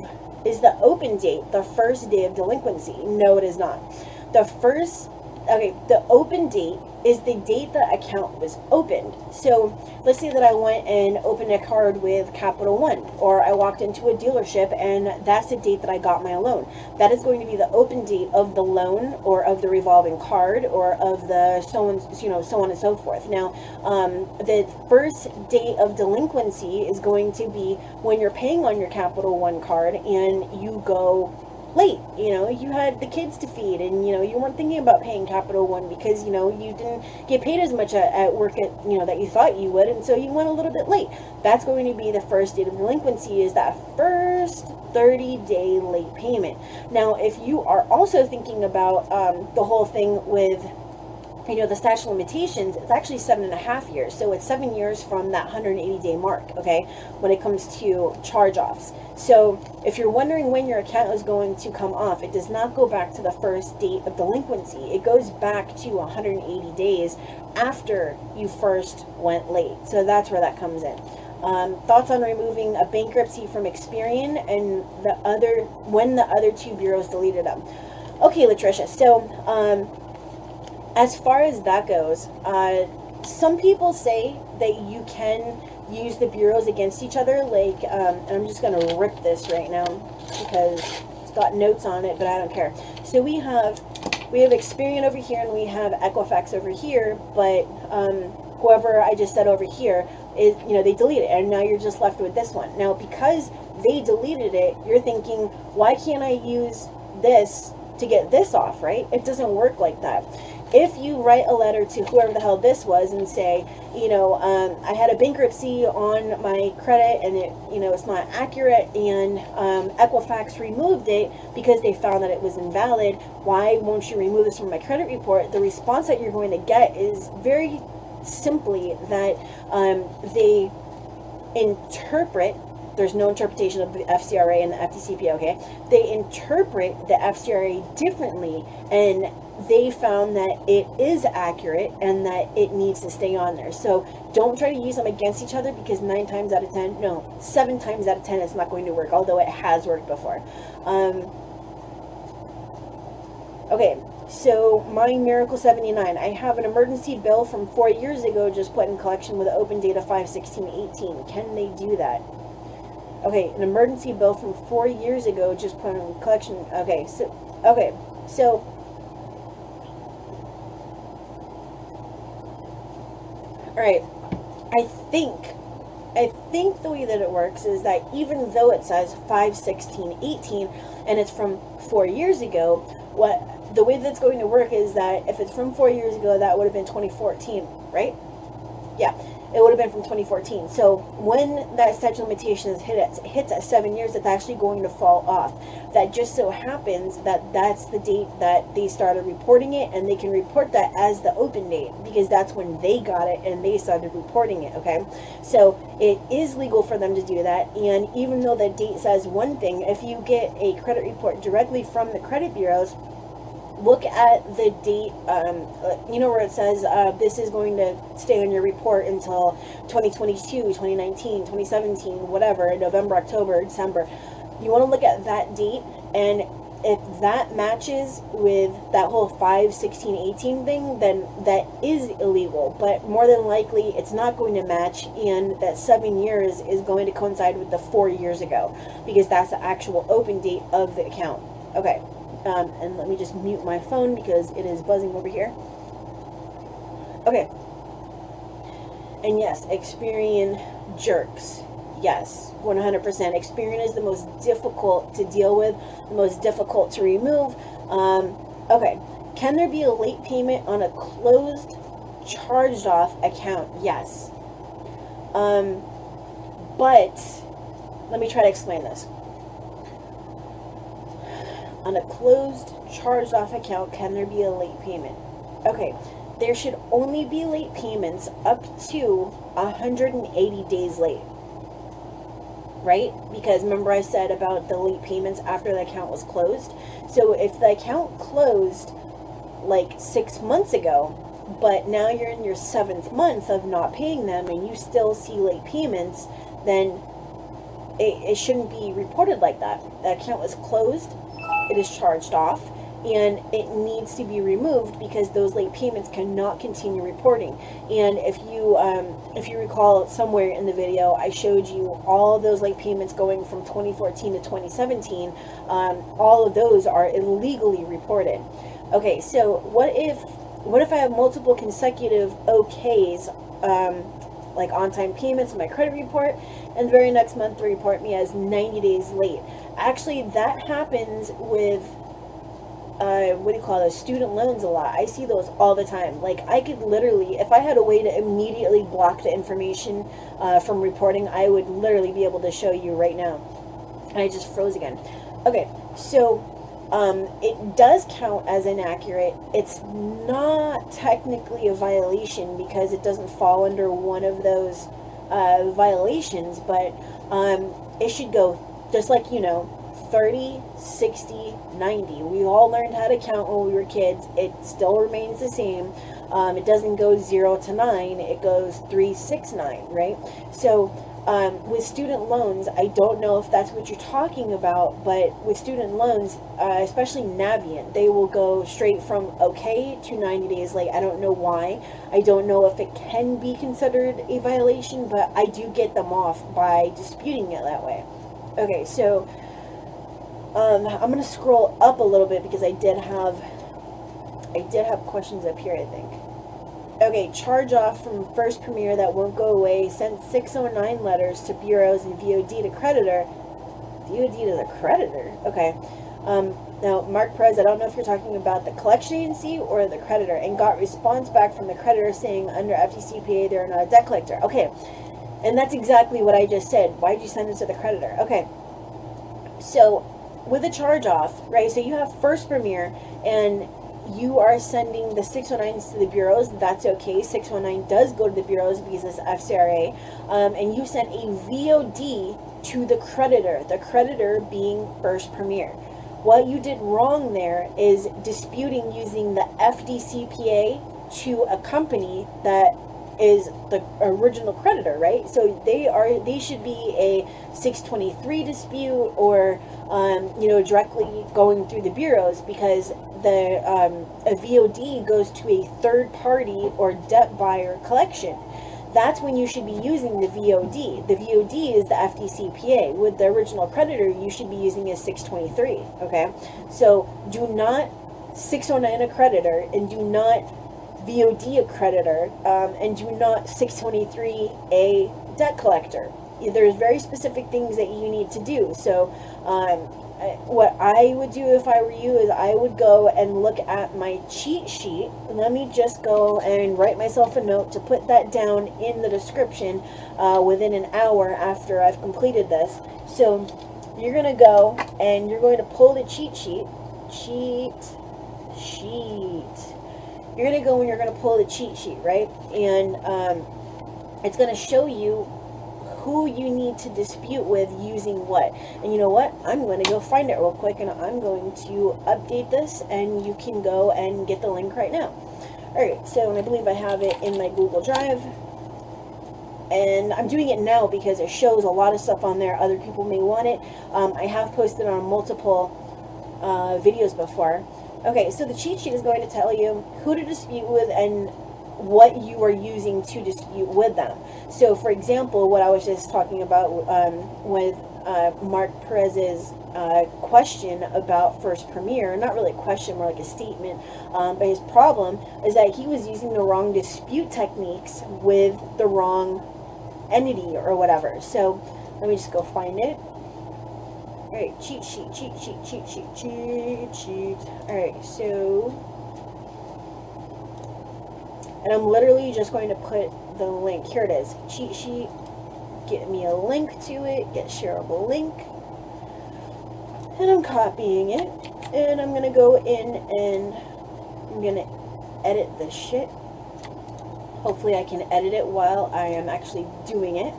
delinquency? No, it is not. The open date is the date the account was opened. So let's say that I went and opened a card with Capital One, or I walked into a dealership and that's the date that I got my loan. That is going to be the open date of the loan, or of the revolving card, or of the so on and so forth. Now, the first day of delinquency is going to be when you're paying on your Capital One card and you go late. You know, you had the kids to feed, and, you know, you weren't thinking about paying Capital One because, you know, you didn't get paid as much at work that you thought you would, and so you went a little bit late. That's going to be the first date of delinquency, is that first 30-day late payment. Now, if you are also thinking about the whole thing with, you know, the statute of limitations, it's actually 7.5 years. So it's 7 years from that 180-day mark, okay, when it comes to charge-offs. So if you're wondering when your account is going to come off, it does not go back to the first date of delinquency. It goes back to 180 days after you first went late. So that's where that comes in. Thoughts on removing a bankruptcy from Experian and when the other two bureaus deleted them? Okay, Latricia, so as far as that goes, some people say that you can use the bureaus against each other, like, and I'm just going to rip this right now because it's got notes on it, but I don't care. So we have Experian over here and we have Equifax over here, but whoever I just said over here is, you know, they deleted it, and now you're just left with this one. Now, because they deleted it, you're thinking, why can't I use this to get this off, right? It doesn't work like that. If you write a letter to whoever the hell this was and say, you know, I had a bankruptcy on my credit and it, you know, it's not accurate, and Equifax removed it because they found that it was invalid, why won't you remove this from my credit report? The response that you're going to get is very simply that they interpret there's no interpretation of the FCRA and the FDCPA, okay? They interpret the FCRA differently, and they found that it is accurate and that it needs to stay on there. So don't try to use them against each other, because 7 times out of 10 it's not going to work, although it has worked before. Okay, so my Miracle 79, I have an emergency bill from 4 years ago just put in collection with an open date of 5/16/18. Can they do that? Okay, an emergency bill from 4 years ago just put in collection. Okay, so all right, I think the way that it works is that even though it says 5/16/18 and it's from 4 years ago, the way that's going to work is that if it's from 4 years ago, that would have been 2014, right? Yeah, it would have been from 2014. So when that statute of limitations hits at 7 years, it's actually going to fall off. That just so happens that that's the date that they started reporting it, and they can report that as the open date because that's when they got it and they started reporting it, okay? So it is legal for them to do that, and even though the date says one thing, if you get a credit report directly from the credit bureaus, look at the date, you know, where it says this is going to stay on your report until 2022, 2019, 2017, whatever, November, October, December. You want to look at that date, and if that matches with that whole 5/16/18 thing, then that is illegal. But more than likely, it's not going to match, and that 7 years is going to coincide with the 4 years ago, because that's the actual open date of the account. Okay. And let me just mute my phone because it is buzzing over here. Okay. And yes, Experian jerks. Yes, 100%. Experian is the most difficult to deal with, the most difficult to remove. Okay. Can there be a late payment on a closed, charged off account? Yes. But let me try to explain this. On a closed, charged off account, can there be a late payment? Okay, there should only be late payments up to 180 days late, right? Because remember I said about the late payments after the account was closed? So if the account closed like 6 months ago, but now you're in your 7th month of not paying them and you still see late payments, then it shouldn't be reported like that. The account was closed, it is charged off, and it needs to be removed because those late payments cannot continue reporting. And if you recall, somewhere in the video I showed you all of those late payments going from 2014 to 2017. All of those are illegally reported. Okay, so what if I have multiple consecutive OKs, like on-time payments in my credit report, and the very next month they report me as 90 days late? Actually, that happens with what do you call those, student loans a lot. I see those all the time. Like, I could literally, if I had a way to immediately block the information from reporting, I would literally be able to show you right now. And I just froze again. Okay, so it does count as inaccurate. It's not technically a violation because it doesn't fall under one of those violations, but it should go just like, 30, 60, 90. We all learned how to count when we were kids. It still remains the same. It doesn't go 0 to 9. It goes 3, 6, 9, right? So with student loans, I don't know if that's what you're talking about, but with student loans, especially Navient, they will go straight from okay to 90 days late. I don't know why. I don't know if it can be considered a violation, but I do get them off by disputing it that way. Okay, so I'm going to scroll up a little bit because I did have questions up here, I think. Okay, charge off from First Premier that won't go away. Sent 609 letters to bureaus and VOD to creditor. VOD to the creditor? Okay. Now, Mark Perez, I don't know if you're talking about the collection agency or the creditor, and got response back from the creditor saying under FDCPA they're not a debt collector. Okay, and that's exactly what I just said. Why'd you send it to the creditor? Okay, so with a charge off, right, so you have First Premier and you are sending the 609s to the bureaus. That's okay. 619 does go to the bureaus because it's FCRA, and you sent a VOD to the creditor being First Premier. What you did wrong there is disputing using the FDCPA to a company that is the original creditor, right? So they should be a 623 dispute, or directly going through the bureaus, because a VOD goes to a third party or debt buyer collection. That's when you should be using the VOD. The VOD is the FDCPA. With the original creditor, you should be using a 623, okay? So do not 609 a creditor, and do not VOD a creditor, and do not 623 a debt collector. There's very specific things that you need to do. So what I would do if I were you is I would go and look at my cheat sheet. Let me just go and write myself a note to put that down in the description within an hour after I've completed this. So you're going to go and you're going to pull the cheat sheet. You're going to go and you're going to pull the cheat sheet, right? And it's going to show you who you need to dispute with using what. And you know what? I'm going to go find it real quick, and I'm going to update this, and you can go and get the link right now. Alright, so I believe I have it in my Google Drive. And I'm doing it now because it shows a lot of stuff on there. Other people may want it. I have posted on multiple videos before. Okay, so the cheat sheet is going to tell you who to dispute with and what you are using to dispute with them. So, for example, what I was just talking about with Mark Perez's question about First Premier, not really a question, more like a statement, but his problem is that he was using the wrong dispute techniques with the wrong entity or whatever. So, let me just go find it. Alright, cheat sheet. Alright, so... And I'm literally just going to put the link. Here it is. Cheat sheet. Get me a link to it. Get shareable link. And I'm copying it. And I'm going to go in and I'm going to edit this shit. Hopefully I can edit it while I am actually doing it.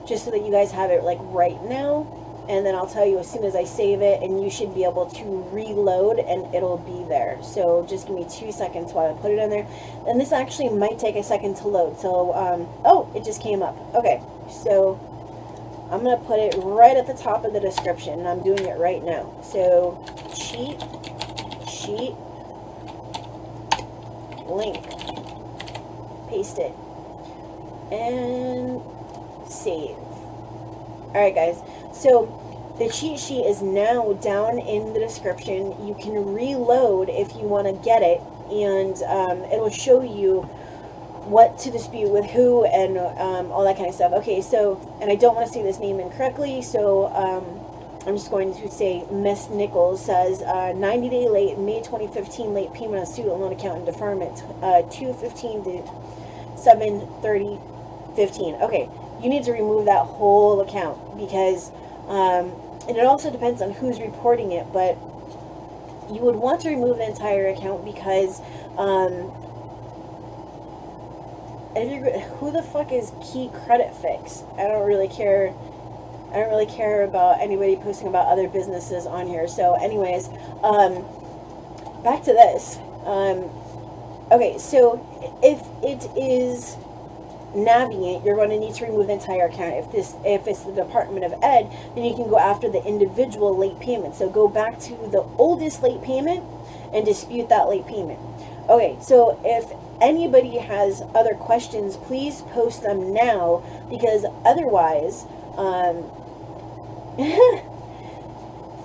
Just so that you guys have it like right now. And then I'll tell you as soon as I save it, and you should be able to reload and it'll be there. So just give me 2 seconds while I put it in there. And this actually might take a second to load. So, oh, it just came up. Okay, so I'm going to put it right at the top of the description, and I'm doing it right now. So cheat sheet link. Paste it. And save. Alright guys, so the cheat sheet is now down in the description. You can reload if you want to get it, and it'll show you what to dispute with who and all that kind of stuff. Okay, so, and I don't want to say this name incorrectly, so I'm just going to say Miss Nichols says 90-day late, May 2015 late payment on student loan account and deferment, 2/15 to 7/30/15. Okay, you need to remove that whole account because, and it also depends on who's reporting it, but you would want to remove the entire account because, who the fuck is Key Credit Fix? I don't really care about anybody posting about other businesses on here. So anyways, back to this. Okay, so if it is Navient, you're going to need to remove the entire account. If it's the Department of Ed, then you can go after the individual late payment. So go back to the oldest late payment and dispute that late payment. Okay, so if anybody has other questions, please post them now, because otherwise,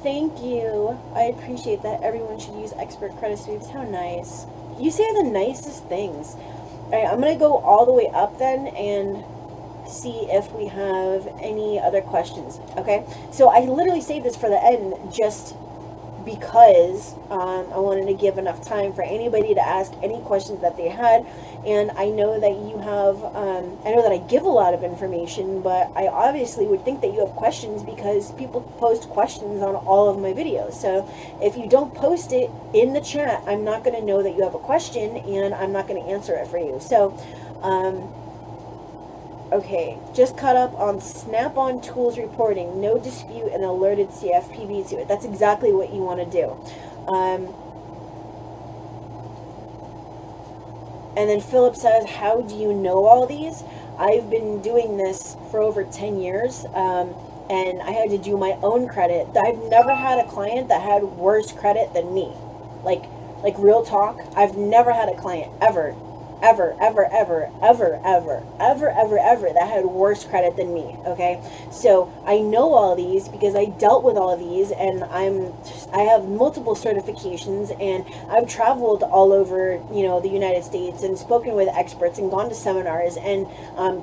thank you. I appreciate that. Everyone should use expert credit sweeps. How nice. You say the nicest things. Alright, I'm going to go all the way up then and see if we have any other questions. Okay, so I literally saved this for the end just because I wanted to give enough time for anybody to ask any questions that they had. And I know that you have, I know that I give a lot of information, but I obviously would think that you have questions because people post questions on all of my videos. So if you don't post it in the chat, I'm not going to know that you have a question, and I'm not going to answer it for you. So, Okay, just caught up on Snap-on Tools reporting. No dispute and alerted CFPB to it. That's exactly what you want to do. And then Philip says, how do you know all these? I've been doing this for over 10 years, and I had to do my own credit. I've never had a client that had worse credit than me. Like real talk, I've never had a client ever that had worse credit than me. Okay, so I know all these because I dealt with all of these, and I have multiple certifications, and I've traveled all over, the United States, and spoken with experts, and gone to seminars, and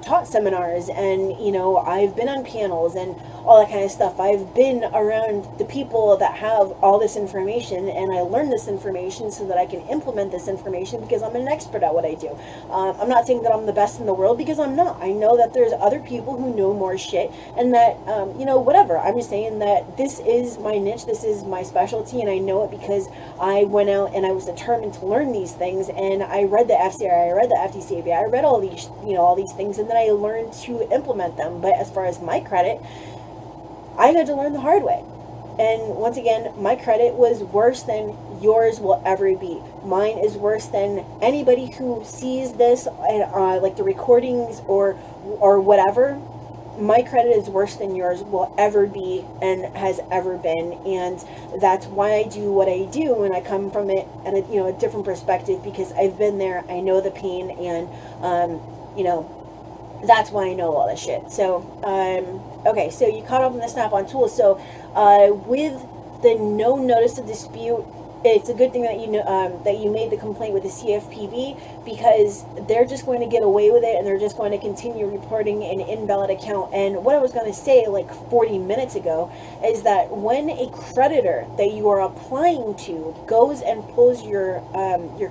taught seminars, and I've been on panels and all that kind of stuff. I've been around the people that have all this information, and I learned this information so that I can implement this information because I'm an expert at what I do. I'm not saying that I'm the best in the world, because I'm not. I know that there's other people who know more shit, and that, whatever. I'm just saying that this is my niche, this is my specialty, and I know it because I went out and I was determined to learn these things, and I read the FCRA, I read the FDCPA, I read all these, all these things, and then I learned to implement them. But as far as my credit, I had to learn the hard way. And once again, my credit was worse than yours will ever be. Mine is worse than anybody who sees this, like the recordings or whatever. My credit is worse than yours will ever be and has ever been. And that's why I do what I do, and I come from it at a different perspective, because I've been there, I know the pain, and that's why I know all this shit. So okay, so you caught up on the Snap-on Tools. So with the no notice of dispute, it's a good thing that that you made the complaint with the CFPB, because they're just going to get away with it, and they're just going to continue reporting an invalid account. And what I was going to say like 40 minutes ago is that when a creditor that you are applying to goes and pulls your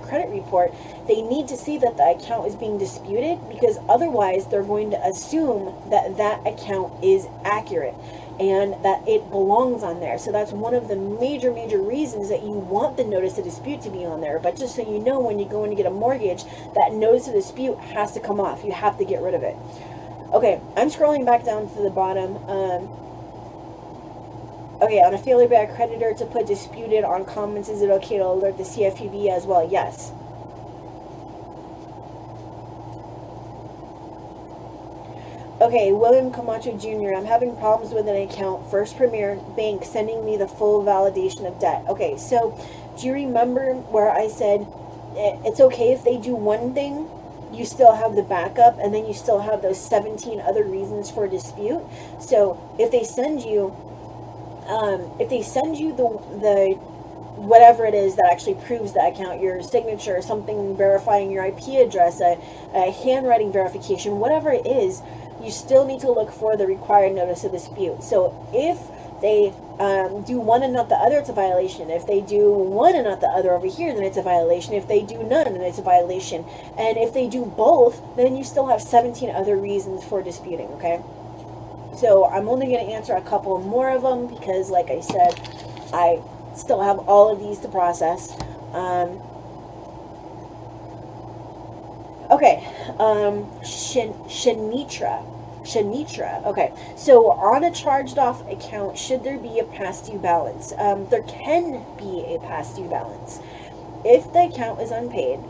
credit report, they need to see that the account is being disputed, because otherwise they're going to assume that that account is accurate and that it belongs on there. So that's one of the major reasons that you want the notice of dispute to be on there. But just so you know, when you go in to get a mortgage, that notice of dispute has to come off. You have to get rid of it. Okay, I'm scrolling back down to the bottom. Okay, on a failure by a creditor to put disputed on comments, is it okay to alert the CFPB as well? Yes. Okay, William Camacho Jr., I'm having problems with an account. First Premier Bank sending me the full validation of debt. Okay, so do you remember where I said it's okay if they do one thing, you still have the backup, and then you still have those 17 other reasons for dispute? So if they send you the whatever it is that actually proves the account, your signature, something verifying your IP address, a handwriting verification, whatever it is, you still need to look for the required notice of dispute. So if they do one and not the other, it's a violation. If they do one and not the other over here, then it's a violation. If they do none, then it's a violation. And if they do both, then you still have 17 other reasons for disputing, okay? So I'm only going to answer a couple more of them, because like I said, I still have all of these to process. Okay, Shanitra. Okay, so on a charged off account, should there be a past due balance? There can be a past due balance. If the account is unpaid,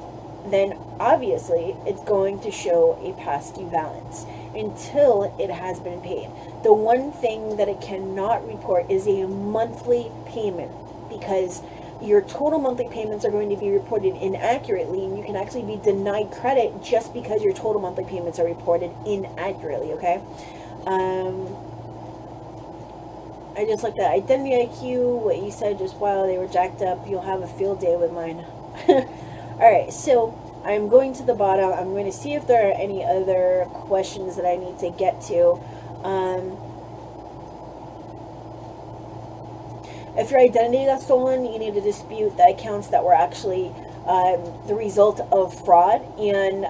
then obviously it's going to show a past due balance until it has been paid. The one thing that it cannot report is a monthly payment, because your total monthly payments are going to be reported inaccurately, and you can actually be denied credit just because your total monthly payments are reported inaccurately, okay? I just looked at Identity IQ, what you said just wow, they were jacked up. You'll have a field day with mine. Alright, so I'm going to the bottom. I'm going to see if there are any other questions that I need to get to. If your identity got stolen, you need to dispute the accounts that were actually the result of fraud, and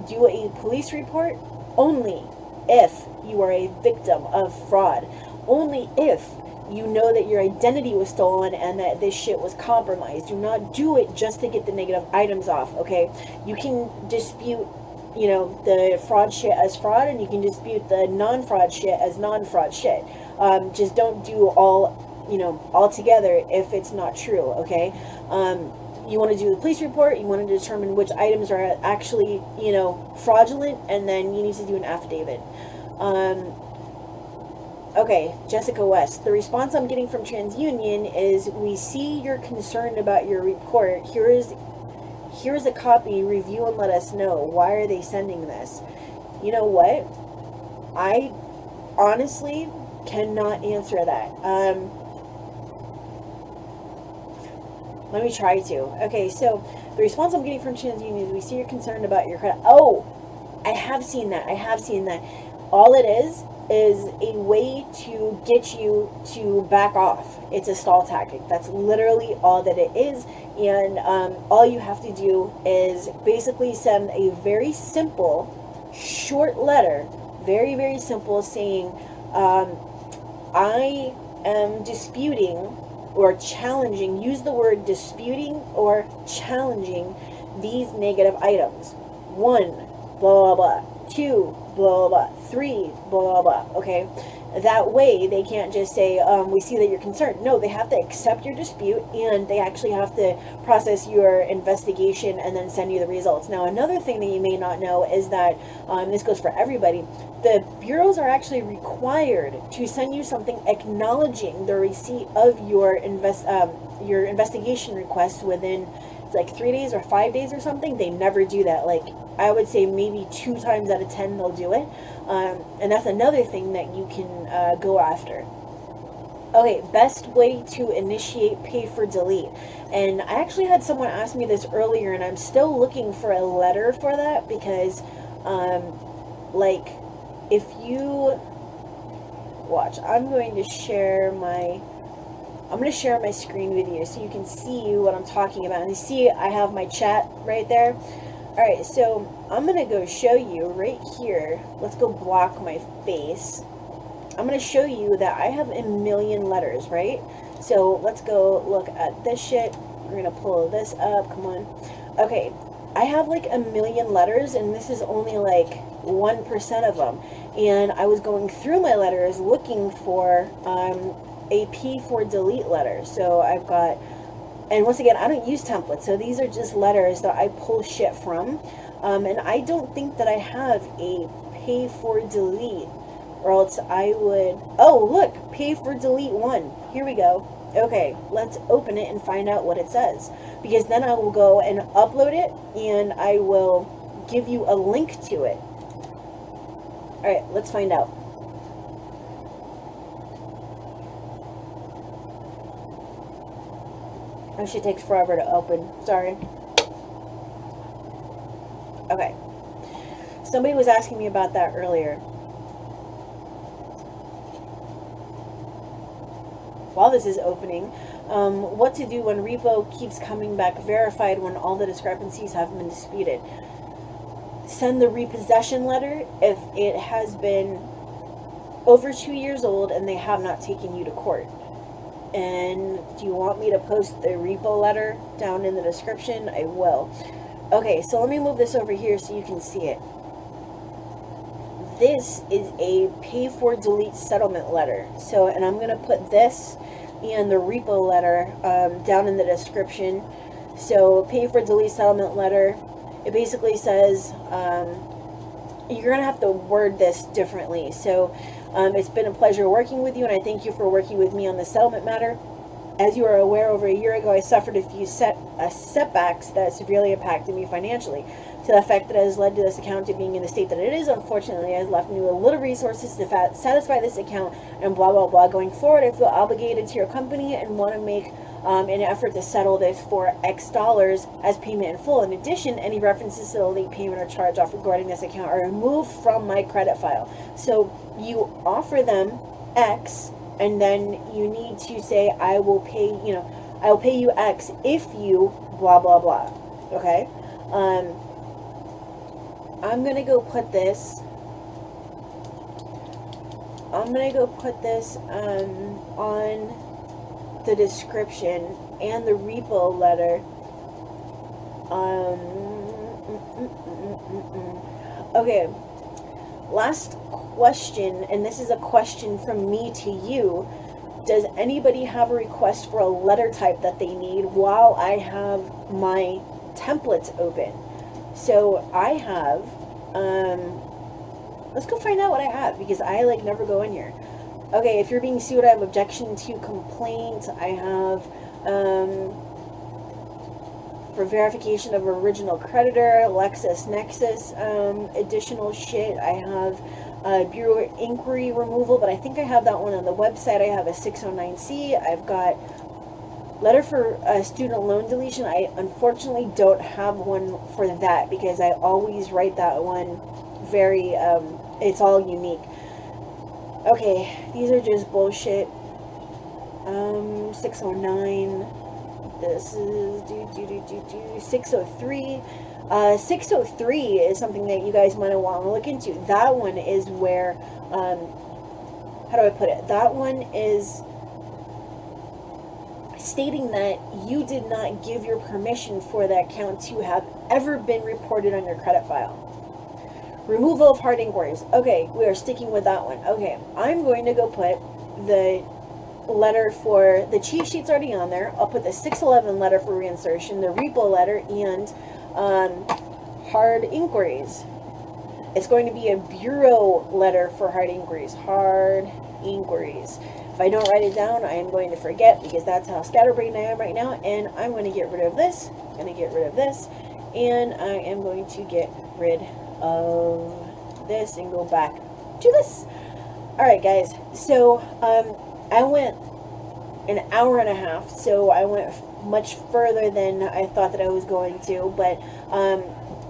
do a police report only if you are a victim of fraud. Only if you know that your identity was stolen and that this shit was compromised. Do not do it just to get the negative items off, okay? You can dispute you know, the fraud shit as fraud, and you can dispute the non-fraud shit as non-fraud shit. Just don't do all, you know, all together if it's not true, okay? You want to do the police report, you want to determine which items are actually, you know, fraudulent, and then you need to do an affidavit. Okay, Jessica West. The response I'm getting from TransUnion is, we see you're concerned about your report. Here's a copy, review and let us know. Why are they sending this? You know what? I honestly cannot answer that. Let me try to. Okay, so the response I'm getting from TransUnion is, we see you're concerned about your credit. Oh, I have seen that. All it is a way to get you to back off. It's a stall tactic. That's literally all that it is. And all you have to do is basically send a very simple, short letter, very, very simple, saying, I am disputing or challenging, use the word disputing or challenging these negative items. 1, blah, blah, blah. 2, blah, blah, blah. 3, blah, blah, blah. Okay? That way, they can't just say, we see that you're concerned. No, they have to accept your dispute, and they actually have to process your investigation and then send you the results. Now, another thing that you may not know is that, this goes for everybody, the bureaus are actually required to send you something acknowledging the receipt of your investigation request within, like 3 days or 5 days or something. They never do that. Like, I would say maybe 2 times out of 10 they'll do it. And that's another thing that you can go after. Okay, best way to initiate pay for delete. And I actually had someone ask me this earlier, and I'm still looking for a letter for that, because like, if you watch, I'm going to share my screen with you so you can see what I'm talking about. And you see I have my chat right there. Alright, so I'm going to go show you right here. Let's go block my face. I'm going to show you that I have a million letters, right? So let's go look at this shit. We're going to pull this up. Come on. Okay, I have like a million letters, and this is only like 1% of them. And I was going through my letters looking for a P4 delete letter. So I've got, and once again, I don't use templates, so these are just letters that I pull shit from. And I don't think that I have a pay for delete, or else I would, oh look, pay for delete 1. Here we go. Okay, let's open it and find out what it says, because then I will go and upload it, and I will give you a link to it. Alright, let's find out. That shit takes forever to open. Sorry. Okay. Somebody was asking me about that earlier. While this is opening, what to do when repo keeps coming back verified when all the discrepancies have been disputed. Send the repossession letter if it has been over 2 years old and they have not taken you to court. And do you want me to post the repo letter down in the description? I will. Okay, so let me move this over here so you can see it. This is a pay for delete settlement letter. So, and I'm going to put this and the repo letter down in the description. So, pay for delete settlement letter, it basically says, you're going to have to word this differently. So, it's been a pleasure working with you, and I thank you for working with me on the settlement matter. As you are aware, over a year ago, I suffered a few setbacks that severely impacted me financially, to the effect that has led to this account to being in the state that it is. Unfortunately, it has left me with little resources to satisfy this account, and blah, blah, blah. Going forward, I feel obligated to your company and want to make an effort to settle this for X dollars as payment in full. In addition, any references to the late payment or charge off regarding this account are removed from my credit file. So you offer them X, and then you need to say, I will pay, I will pay you X if you blah, blah, blah. Okay? I'm going to go put this, on the description and the repo letter. Okay, last question, and this is a question from me to you. Does anybody have a request for a letter type that they need while I have my templates open? So I have, let's go find out what I have, because I like never go in here. Okay, if you're being sued, I have objection to complaint. I have, for verification of original creditor, LexisNexis, additional shit. I have Bureau Inquiry removal, but I think I have that one on the website. I have a 609C. I've got letter for student loan deletion. I unfortunately don't have one for that, because I always write that one very, it's all unique. Okay, these are just bullshit. 609. This is 603. 603 is something that you guys might want to look into. That one is where, how do I put it? That one is stating that you did not give your permission for the account to have ever been reported on your credit file. Removal of hard inquiries. Okay, we are sticking with that one. Okay, I'm going to go put the letter for the cheat sheet's already on there. I'll put the 611 letter for reinsertion, the repo letter, and hard inquiries. It's going to be a bureau letter for hard inquiries. Hard inquiries. If I don't write it down, I am going to forget, because that's how scatterbrained I am right now. And I'm going to get rid of this. I'm going to get rid of this. And I am going to get rid of this and go back to this. Alright guys, so I went an hour and a half, so I went much further than I thought that I was going to, but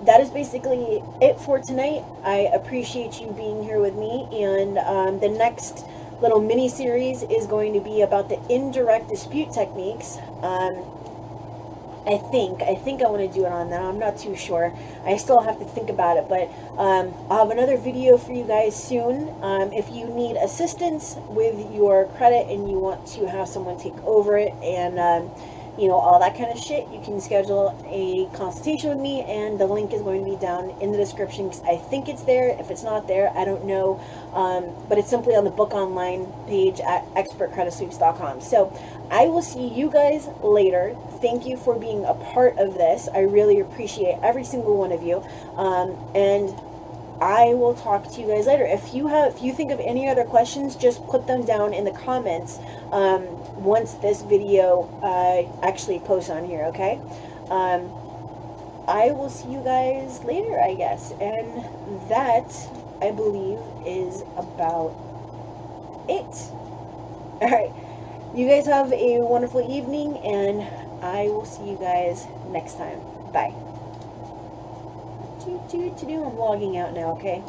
that is basically it for tonight. I appreciate you being here with me, and the next little mini series is going to be about the indirect dispute techniques. I think I want to do it on that. I'm not too sure. I still have to think about it, but I'll have another video for you guys soon. If you need assistance with your credit and you want to have someone take over it, and you know, all that kind of shit, you can schedule a consultation with me, and the link is going to be down in the description. I think it's there. If it's not there, I don't know, but it's simply on the book online page at expertcreditsweeps.com. So I will see you guys later. Thank you for being a part of this. I really appreciate every single one of you, and I will talk to you guys later. If you think of any other questions, just put them down in the comments once this video actually posts on here, okay? I will see you guys later, I guess. And that, I believe, is about it. Alright, you guys have a wonderful evening, and I will see you guys next time. Bye. I'm logging out now, okay?